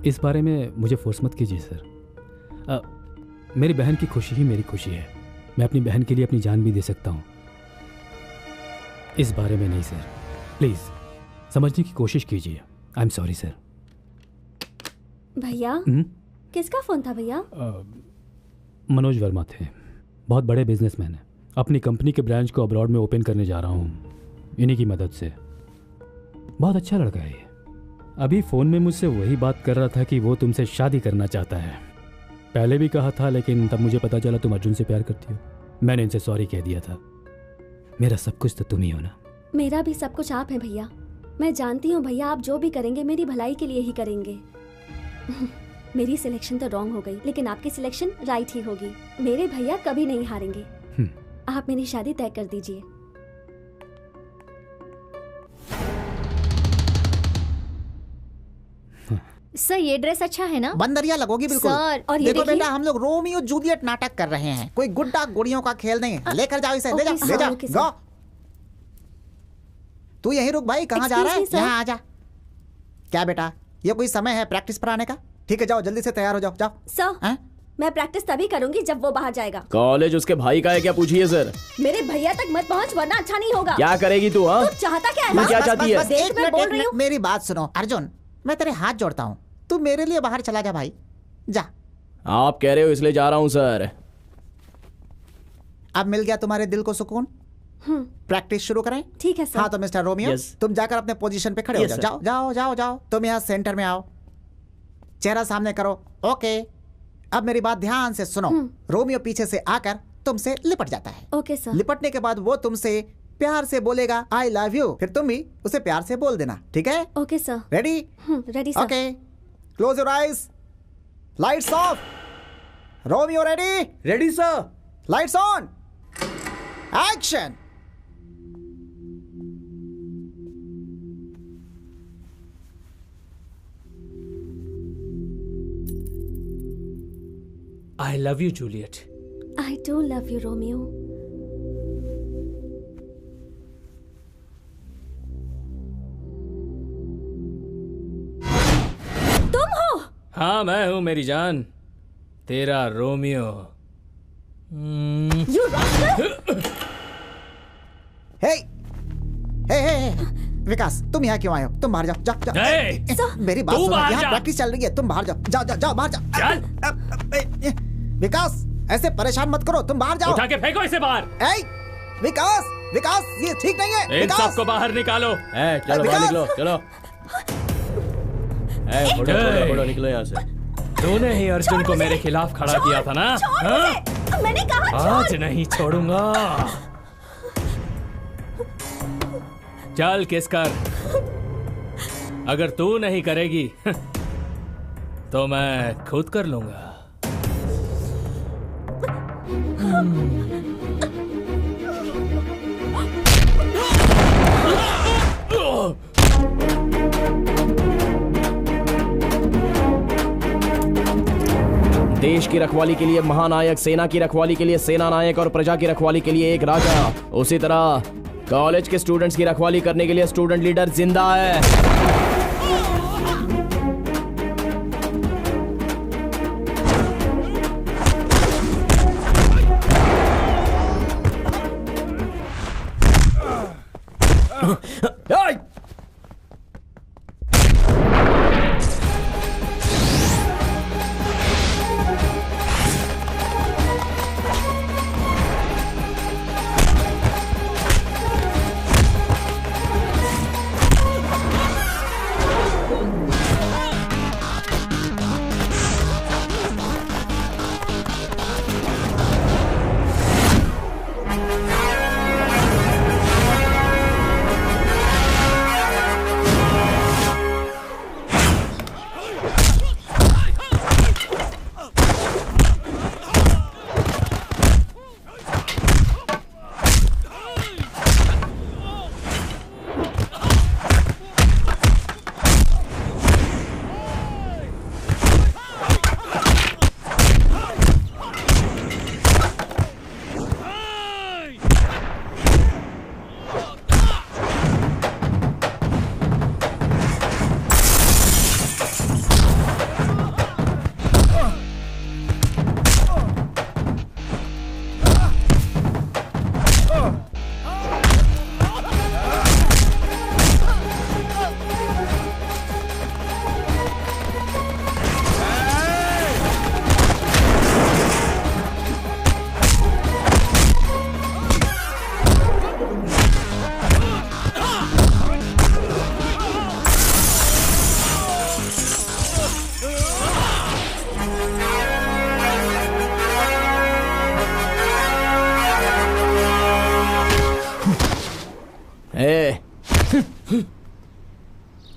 इस बारे में मुझे फोर्स मत कीजिए सर। मेरी बहन की खुशी ही मेरी खुशी है। मैं अपनी बहन के लिए अपनी जान भी दे सकता हूँ। इस बारे में नहीं सर, प्लीज समझने की कोशिश कीजिए। I am sorry sir. भैया किसका फोन था भैया? मनोज वर्मा थे, बहुत बड़े बिजनेसमैन हैं। अपनी कंपनी के ब्रांच को अब्रॉड में ओपन करने जा रहा हूँ, इन्हीं की मदद से। बहुत अच्छा लड़का है ये। अभी फ़ोन में मुझसे वही बात कर रहा था कि वो तुमसे शादी करना चाहता है। पहले भी कहा था, लेकिन तब मुझे पता चला तुम अर्जुन से प्यार करती हो। मैंने इनसे सॉरी कह दिया था। मेरा सब कुछ तो तुम ही हो ना। मेरा भी सब कुछ आप हैं भैया। मैं जानती हूँ भैया, आप जो भी करेंगे मेरी भलाई के लिए ही करेंगे। मेरी सिलेक्शन तो रॉन्ग हो गई, लेकिन आपकी सिलेक्शन राइट ही होगी। मेरे भैया कभी नहीं हारेंगे। आप मेरी शादी तय कर दीजिए। सर ये ड्रेस अच्छा है ना? बंदरिया लगोगी बिल्कुल सर। और ये देखो बेटा, हम लोग रोमियो जूलियट नाटक कर रहे हैं, कोई गुड्डा गुड़ियों का खेल नहीं। लेकर जाओ इसे, ले जाओ ले जाओ। गो, तू यहीं रुक भाई, कहाँ जा रहा है? यहाँ आ जा। क्या बेटा, ये कोई समय है प्रैक्टिस पर आने का? ठीक है जाओ, जल्दी से तैयार हो जाओ। जाओ सर, मैं प्रैक्टिस तभी करूंगी जब वो बाहर जाएगा। कॉलेज उसके भाई का है क्या? पूछिए सर। मेरे भैया तक मत पहुंच, वरना अच्छा नहीं होगा। क्या करेगी तू? हाँ, तू चाहता क्या है? तू क्या चाहती है? देख मैं बोल रही हूँ। मेरी बात सुनो अर्जुन, मैं तेरे हाथ जोड़ता हूँ, तू मेरे लिए बाहर चला जा भाई, जा। आप कह रहे हो इसलिए जा रहा हूँ सर। अब मिल गया तुम्हारे दिल को सुकून? प्रैक्टिस शुरू करें? ठीक है सर। हाँ तो मिस्टर रोमियो, तुम जाकर अपने पोजीशन पे खड़े हो जाओ। जाओ जाओ जाओ जाओ, तुम यहाँ सेंटर में आओ, चेहरा सामने करो। ओके, अब मेरी बात ध्यान से सुनो। रोमियो पीछे से आकर तुमसे लिपट जाता है। Okay sir. लिपटने के बाद वो तुमसे प्यार से बोलेगा आई लव यू, फिर तुम भी उसे प्यार से बोल देना, ठीक है? Okay sir. Ready? Ready sir. Okay, close your eyes, lights off. Romeo ready? Ready sir. Lights on, action. I love you, Juliet. I do love you, Romeo. तुम हो? हाँ मैं हूँ मेरी जान। तेरा रोमियो। You rascal! हे विकास, तुम यहाँ क्यों आए हो? तुम बाहर जाओ, जाओ। मेरी बात सुनो, यहाँ प्रैक्टिस चल रही है, तुम बाहर जाओ, बाहर जाओ। विकास, ऐसे परेशान मत करो, तुम बाहर जाओ। उठा के फेंको इसे बाहर। विकास, ये ठीक नहीं है। इन सबको बाहर निकालो। चलो बाहर निकलो, चलो। फोटो निकलो यहाँ से। तूने ही अर्जुन को मेरे खिलाफ खड़ा किया था ना? मैंने कहा आज नहीं छोड़ूंगा। चल किस कर। अगर तू नहीं करेगी तो मैं खुद कर लूंगा। देश की रखवाली के लिए महानायक, सेना की रखवाली के लिए सेना नायक और प्रजा की रखवाली के लिए एक राजा। उसी तरह कॉलेज के स्टूडेंट्स की रखवाली करने के लिए स्टूडेंट लीडर जिंदा है।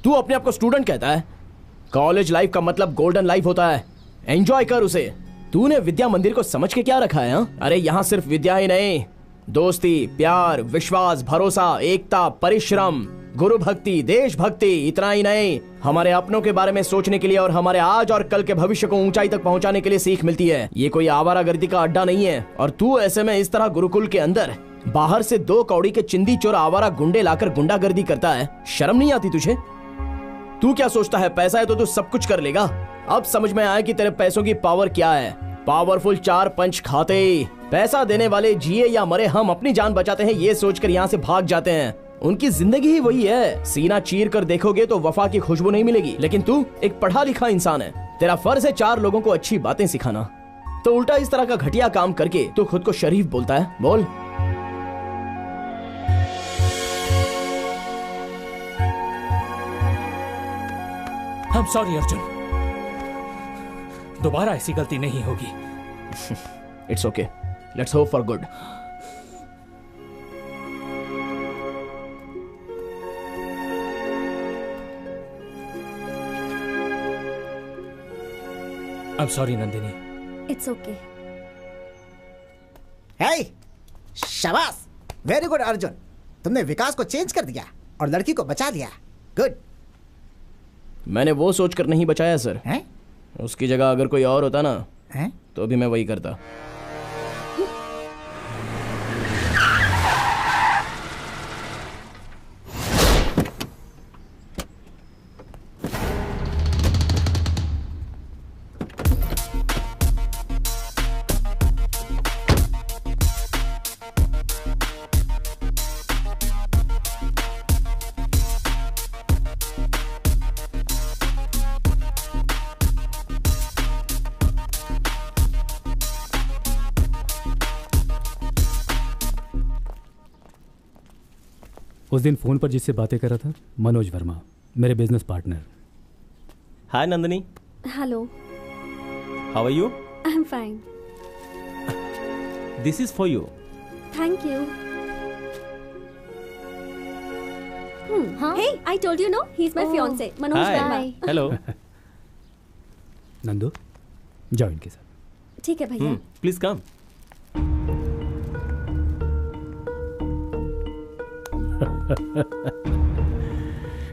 तू अपने आप को स्टूडेंट कहता है? कॉलेज लाइफ का मतलब गोल्डन लाइफ होता है। एंजॉय कर उसे। तूने विद्या मंदिर को समझ के क्या रखा है? हा? अरे यहाँ सिर्फ विद्या ही नहीं, दोस्ती, प्यार, विश्वास, भरोसा, एकता, परिश्रम, गुरु भक्ति, देशभक्ति, इतना ही नहीं, हमारे अपनों के बारे में सोचने के लिए और हमारे आज और कल के भविष्य को ऊंचाई तक पहुंचाने के लिए सीख मिलती है। ये कोई आवारागर्दी का अड्डा नहीं है। और तू ऐसे में इस तरह गुरुकुल के अंदर बाहर से 2 कौड़ी के चिंदी चोर आवारा गुंडे लाकर गुंडागर्दी करता है। शर्म नहीं आती तुझे? तू क्या सोचता है पैसा है तो तू सब कुछ कर लेगा? अब समझ में आया कि तेरे पैसों की पावर क्या है। पावरफुल 4 पंच खाते, पैसा देने वाले जिए या मरे हम अपनी जान बचाते हैं ये सोचकर यहाँ से भाग जाते हैं। उनकी जिंदगी ही वही है। सीना चीर कर देखोगे तो वफा की खुशबू नहीं मिलेगी। लेकिन तू एक पढ़ा लिखा इंसान है, तेरा फर्ज है 4 लोगों को अच्छी बातें सिखाना। तो उल्टा इस तरह का घटिया काम करके तू खुद को शरीफ बोलता है। बोल। I'm sorry अर्जुन, दोबारा ऐसी गलती नहीं होगी। It's okay. Let's hope for good. I'm sorry Nandini. It's okay. Hey, शाबाश, वेरी गुड अर्जुन। तुमने विकास को चेंज कर दिया और लड़की को बचा लिया। गुड। मैंने वो सोचकर नहीं बचाया सर। हैं? उसकी जगह अगर कोई और होता ना हैं? तो भी मैं वही करता। उस दिन फोन पर जिससे बातें कर रहा था, मनोज वर्मा, मेरे business partner. Hi Nandini. Hello. How are you? I am fine. This is for you. Thank you. Hey, I told you no, he's my fiance, Manoj Verma. Hello. Nandu, जाओ इनके साथ। ठीक है भैया। Please come.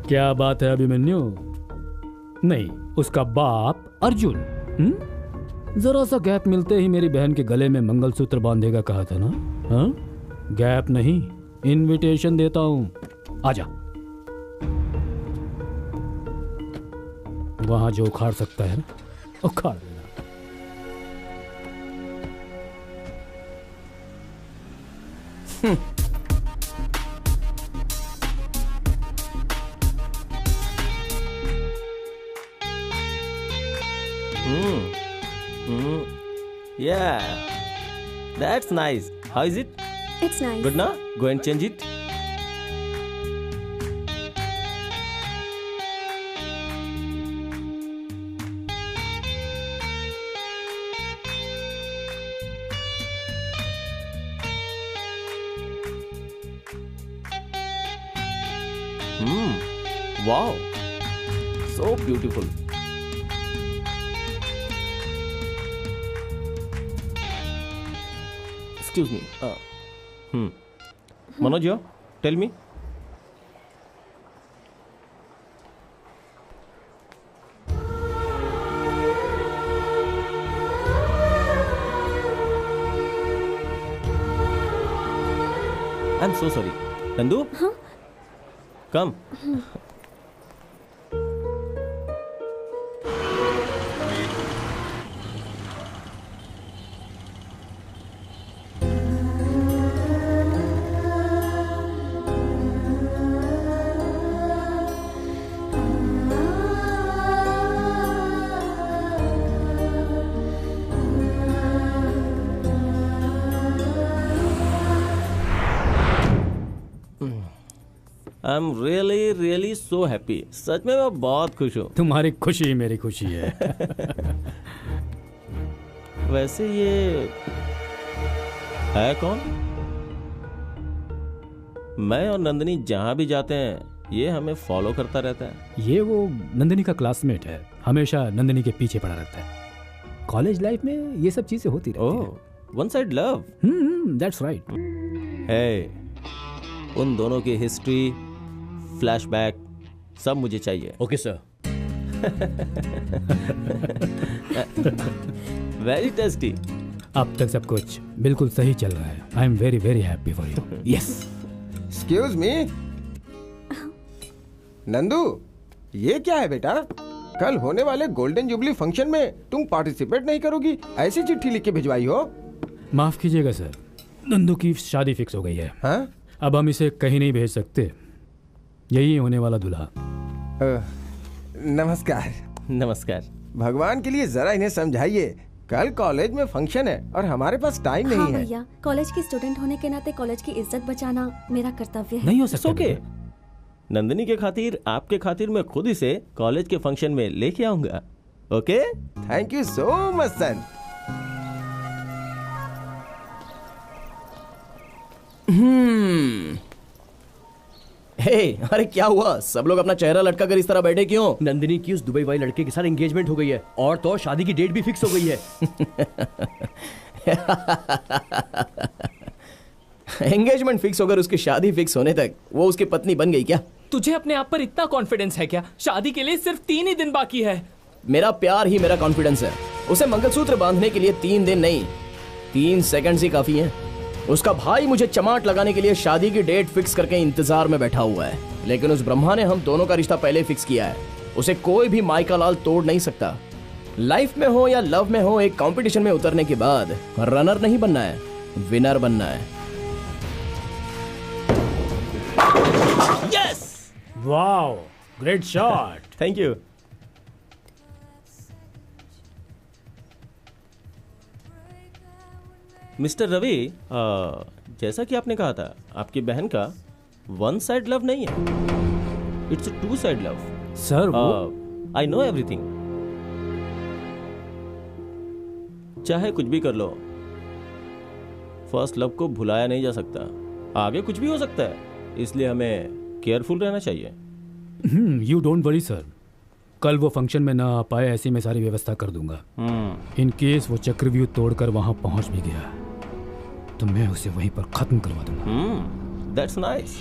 क्या बात है अभिमन्यु? नहीं, उसका बाप अर्जुन। जरा सा गैप मिलते ही मेरी बहन के गले में मंगलसूत्र बांधेगा कहा था ना? हाँ? गैप नहीं, इनविटेशन देता हूं। आजा। वहां जो उखाड़ सकता है उखाड़ देना। Yeah, that's nice. How is it? It's nice. Good now? Go and change it. Wow, so beautiful. Excuse me. Manoj, tell me. I'm so sorry. Nandu? Huh? Come. I am really so happy. सच में मैं बहुत खुश हूँ। तुम्हारी खुशी मेरी खुशी है। वैसे ये है कौन? मैं और नंदिनी जहाँ भी जाते हैं ये हमें फॉलो करता रहता है। ये वो नंदिनी का क्लासमेट है, हमेशा नंदिनी के पीछे पड़ा रहता है। कॉलेज लाइफ में ये सब चीजें होती रहती हैं। One side love. That's right. है उन दोनों की हिस्ट्री, फ्लैशबैक सब मुझे चाहिए। Okay sir. Very tasty. अब तक सब कुछ बिल्कुल सही चल रहा है। I am very very happy for you. Yes. Excuse me Nandu, ये क्या है बेटा? कल होने वाले गोल्डन जुबली फंक्शन में तुम पार्टिसिपेट नहीं करोगी? ऐसी चिट्ठी लिख के भिजवाई हो? माफ कीजिएगा सर, नंदू की शादी फिक्स हो गई है। हाँ? अब हम इसे कहीं नहीं भेज सकते। यही होने वाला दूल्हा। नमस्कार। नमस्कार। भगवान के लिए जरा इन्हें समझाइए, कल कॉलेज में फंक्शन है और हमारे पास टाइम नहीं है। भैया, कॉलेज की स्टूडेंट होने के नाते कॉलेज की इज्जत बचाना मेरा कर्तव्य है। नहीं हो सकता। ओके। नंदिनी के खातिर, आपके खातिर मैं खुद इसे कॉलेज के फंक्शन में लेके आऊंगा। Okay? Thank you so much son. अरे क्या हुआ? सब लोग अपना चेहरा लटका कर इस तरह बैठे क्यों? नंदिनी की उस दुबई वाले लड़के के साथ एंगेजमेंट हो गई है और तो शादी की डेट भी फिक्स हो गई है। एंगेजमेंट फिक्स होकर उसकी शादी फिक्स होने तक वो उसकी पत्नी बन गई क्या? तुझे अपने आप पर इतना कॉन्फिडेंस है क्या? शादी के लिए सिर्फ 3 ही दिन बाकी है। मेरा प्यार ही मेरा कॉन्फिडेंस है। उसे मंगलसूत्र बांधने के लिए 3 दिन नहीं, 3 सेकंड्स ही काफी हैं। उसका भाई मुझे चमाट लगाने के लिए शादी की डेट फिक्स करके इंतजार में बैठा हुआ है, लेकिन उस ब्रह्मा ने हम दोनों का रिश्ता पहले फिक्स किया है। उसे कोई भी माइका लाल तोड़ नहीं सकता। लाइफ में हो या लव में हो, एक कंपटीशन में उतरने के बाद रनर नहीं बनना है, विनर बनना है। Yes! Wow, great shot. Thank you. Mister Ravi, जैसा कि आपने कहा था, आपकी बहन का वन साइड लव नहीं है, it's a two side love. Sir वो आई नो एवरीथिंग। चाहे कुछ भी कर लो, फर्स्ट लव को भुलाया नहीं जा सकता। आगे कुछ भी हो सकता है, इसलिए हमें केयरफुल रहना चाहिए। यू डोंट वरी सर, कल वो फंक्शन में ना आ पाए ऐसी मैं सारी व्यवस्था कर दूंगा। इन केस वो चक्रव्यूह तोड़कर वहां पहुंच भी गया तो मैं उसे वहीं पर खत्म करवा दूंगा। That's nice.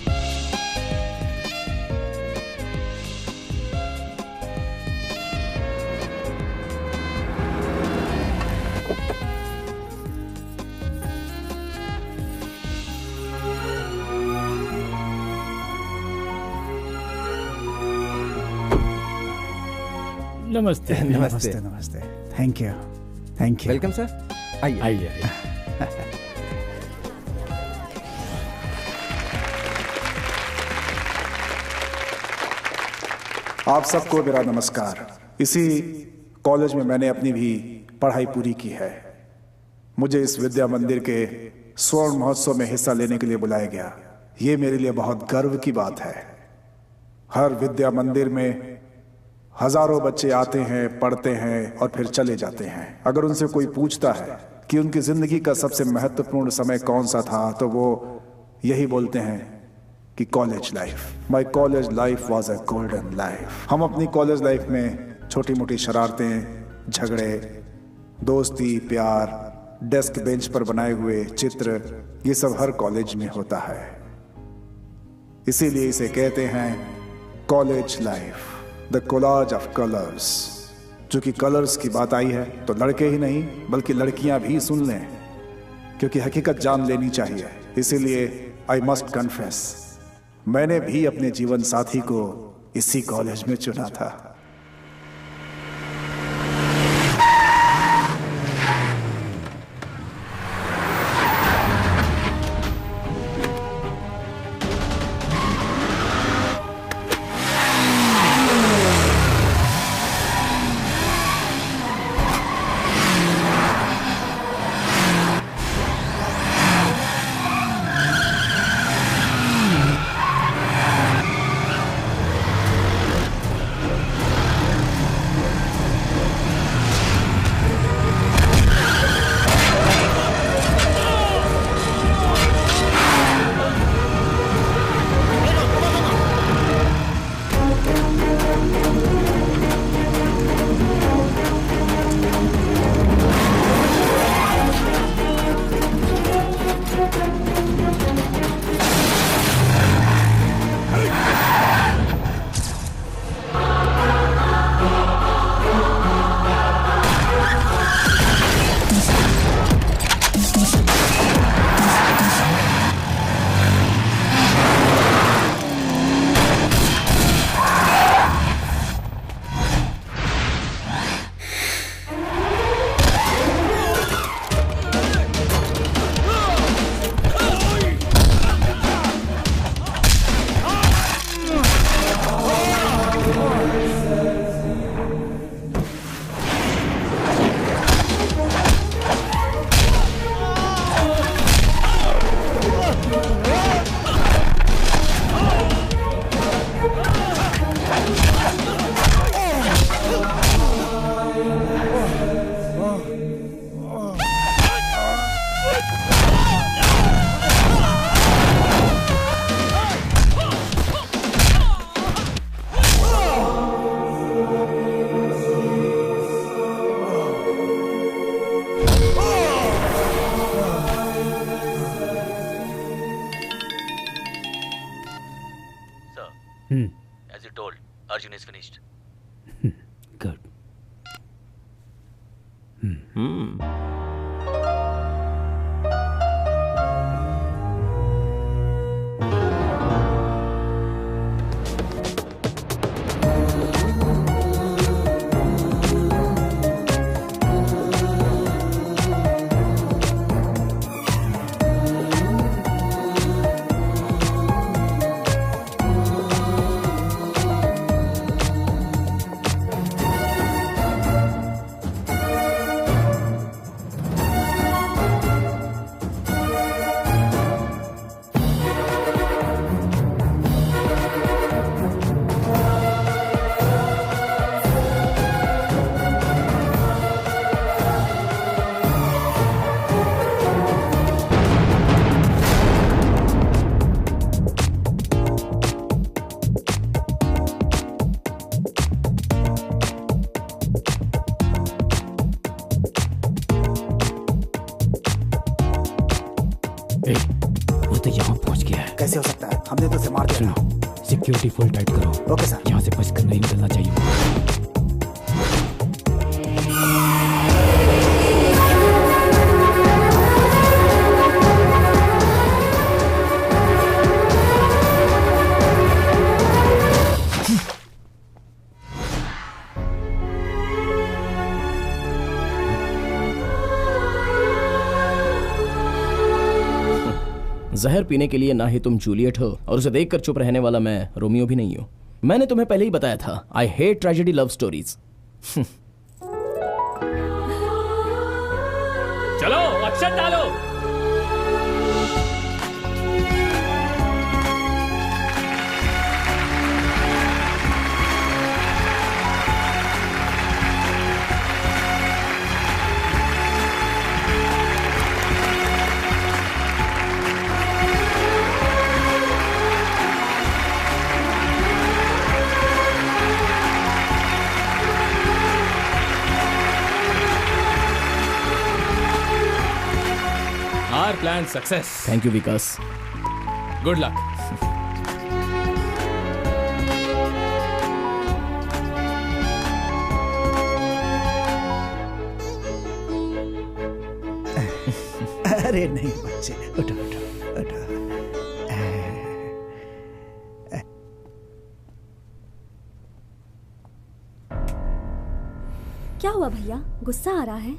नमस्ते। नमस्ते नमस्ते। Thank you thank you. Welcome sir. आइए आइए। आप सबको मेरा नमस्कार। इसी कॉलेज में मैंने अपनी भी पढ़ाई पूरी की है। मुझे इस विद्या मंदिर के स्वर्ण महोत्सव में हिस्सा लेने के लिए बुलाया गया। ये मेरे लिए बहुत गर्व की बात है। हर विद्या मंदिर में हजारों बच्चे आते हैं, पढ़ते हैं और फिर चले जाते हैं। अगर उनसे कोई पूछता है कि उनकी जिंदगी का सबसे महत्वपूर्ण समय कौन सा था, तो वो यही बोलते हैं कि college life. My college life was a golden life. हम अपनी कॉलेज लाइफ में छोटी मोटी शरारतें, झगड़े, दोस्ती, प्यार, डेस्क बेंच पर बनाए हुए चित्र, ये सब हर कॉलेज में होता है। इसीलिए इसे कहते हैं college life, the collage of colours. चूंकि कलर्स की बात आई है तो लड़के ही नहीं बल्कि लड़कियां भी सुन लें, क्योंकि हकीकत जान लेनी चाहिए। इसीलिए आई मस्ट कन्फेस, मैंने भी अपने जीवन साथी को इसी कॉलेज में चुना था। As you told, Arjun is finished. Good. वो तो यहाँ पहुँच गया है। कैसे हो सकता है? हमने तो उसे मार दिया। सिक्योरिटी फुल टाइट करो। Okay sir. यहाँ से बचकर नहीं निकलना चाहिए। जहर पीने के लिए ना ही तुम जूलियट हो और उसे देखकर चुप रहने वाला मैं रोमियो भी नहीं हूं। मैंने तुम्हें पहले ही बताया था, I hate tragedy love stories. चलो अक्षत डालो। Our plan success. Thank you Vikas. Good luck. अरे नहीं बच्चे, उठो उठो उठो। क्या हुआ भैया, गुस्सा आ रहा है?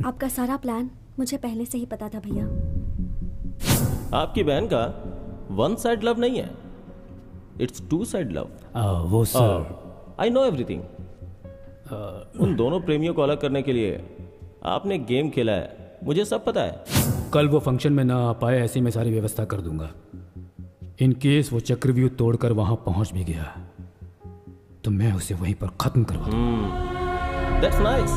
आपका सारा प्लान मुझे पहले से ही पता था भैया। आपकी बहन का वन साइड लव नहीं है, इट्स टू साइड लव। वो सर, आई नो एवरीथिंग। उन दोनों प्रेमियों को अलग करने के लिए आपने गेम खेला है, मुझे सब पता है। कल वो फंक्शन में ना आ पाए, ऐसी मैं सारी व्यवस्था कर दूंगा। इन केस वो चक्रव्यूह तोड़कर वहां पहुंच भी गया तो मैं उसे वहीं पर खत्म करवा दूंगा। That's nice.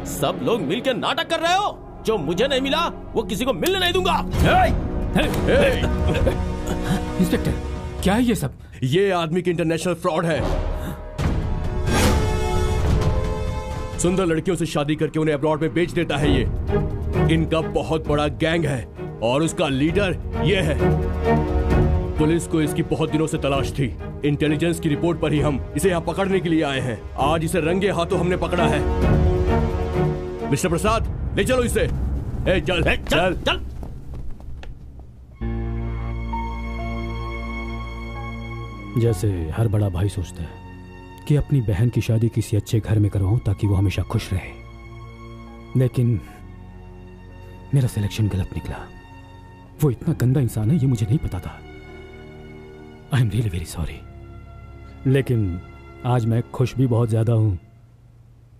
सब लोग मिलकर नाटक कर रहे हो, जो मुझे नहीं मिला वो किसी को मिलने नहीं दूंगा। इंस्पेक्टर, क्या है ये सब? ये आदमी की इंटरनेशनल फ्रॉड है। सुंदर लड़कियों से शादी करके उन्हें अब्रॉड में बेच देता है। ये इनका बहुत बड़ा गैंग है और उसका लीडर ये है। पुलिस को इसकी बहुत दिनों से तलाश थी। इंटेलिजेंस की रिपोर्ट पर ही हम इसे यहाँ पकड़ने के लिए आए हैं। आज इसे रंगे हाथों हमने पकड़ा है। मिस्टर प्रसाद, ले चलो इसे। चल चल चल, चल। जैसे हर बड़ा भाई सोचता है कि अपनी बहन की शादी किसी अच्छे घर में करवाऊं ताकि वो हमेशा खुश रहे, लेकिन मेरा सिलेक्शन गलत निकला। वो इतना गंदा इंसान है ये मुझे नहीं पता था। आई एम रियली वेरी सॉरी। लेकिन आज मैं खुश भी बहुत ज्यादा हूं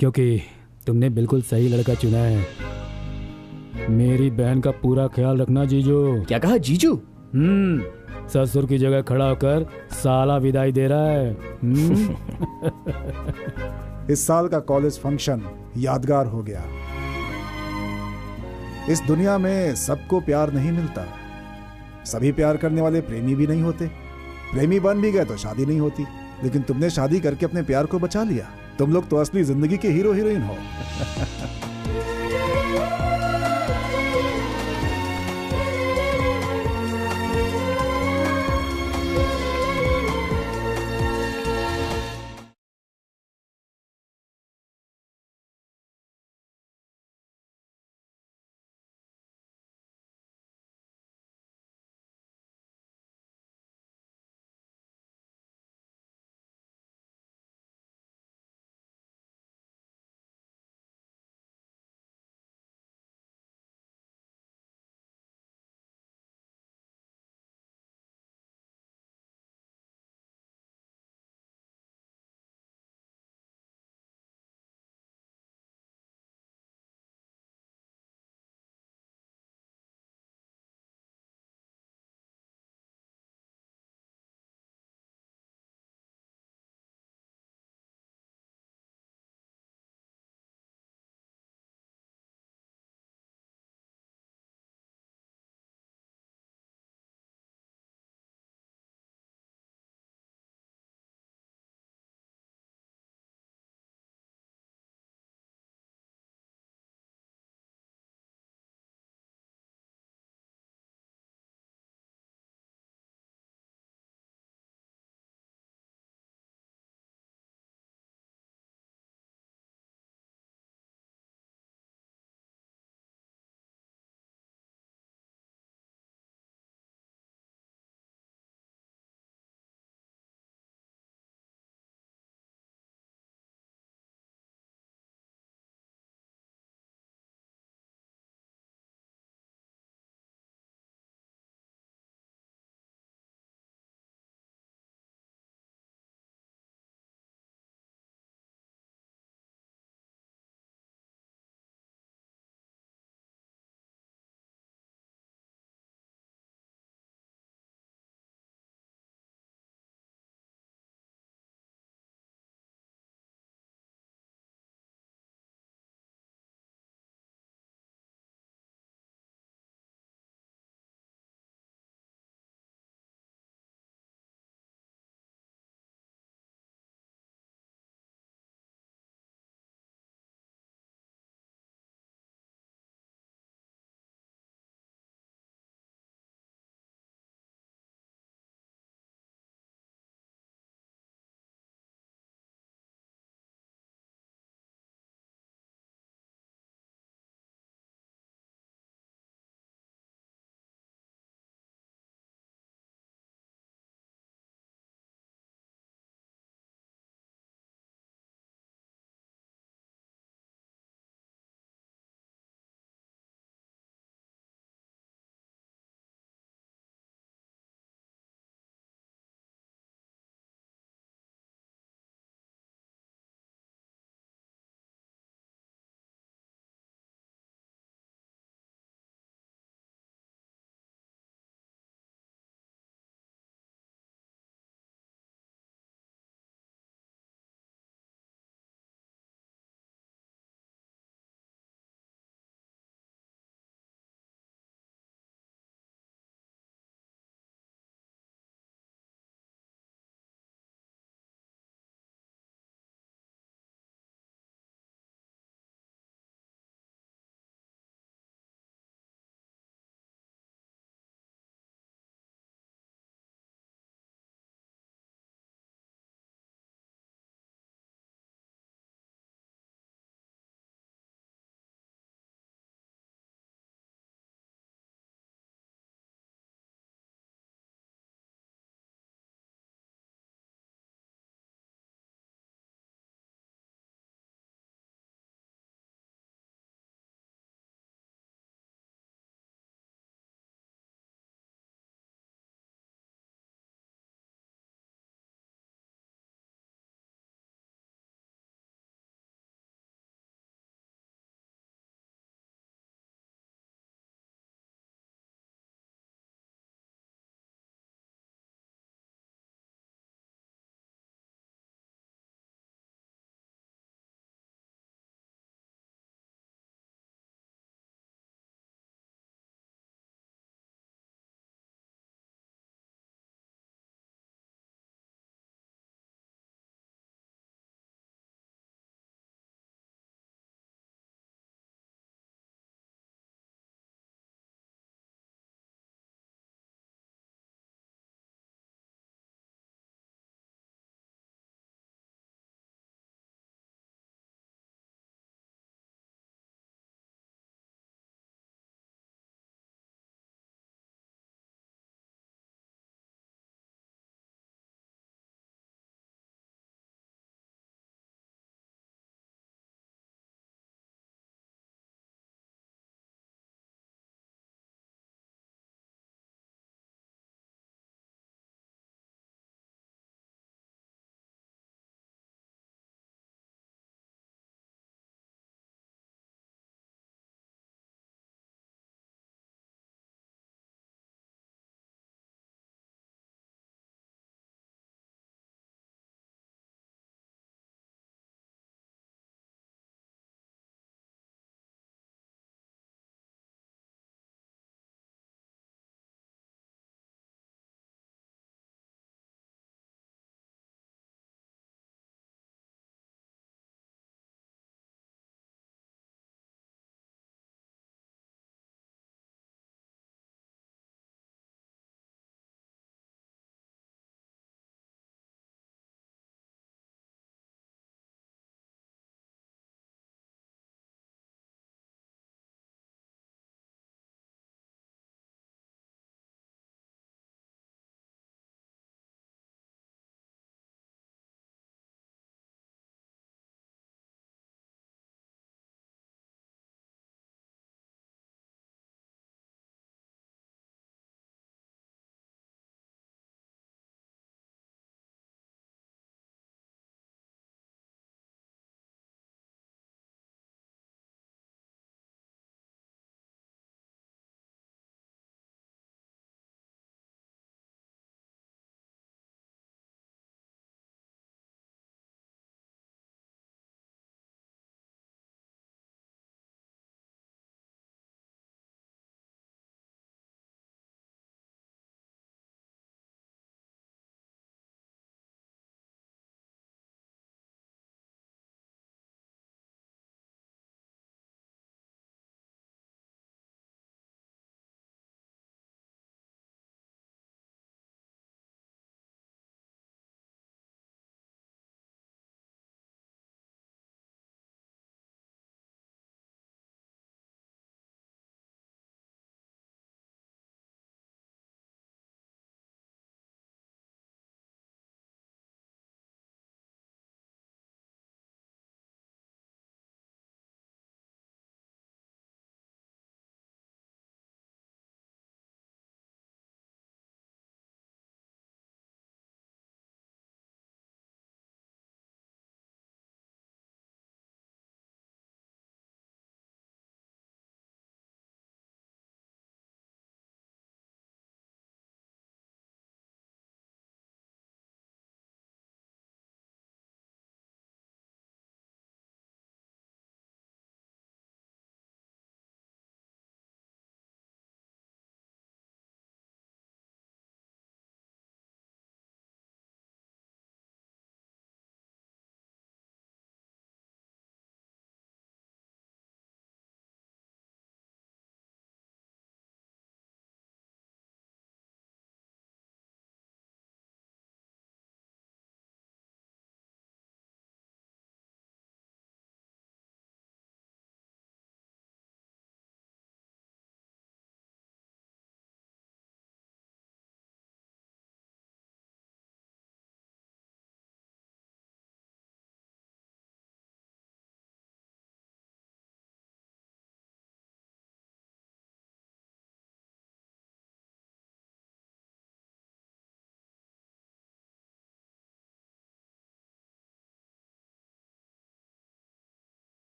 क्योंकि तुमने बिल्कुल सही लड़का चुना है। मेरी बहन का पूरा ख्याल रखना जीजू। क्या कहा जीजू? ससुर की जगह खड़ा होकर साला विदाई दे रहा है। इस साल का कॉलेज फंक्शन यादगार हो गया। इस दुनिया में सबको प्यार नहीं मिलता। सभी प्यार करने वाले प्रेमी भी नहीं होते। प्रेमी बन भी गए तो शादी नहीं होती। लेकिन तुमने शादी करके अपने प्यार को बचा लिया। तुम लोग तो असली जिंदगी के हीरो हीरोइन हो।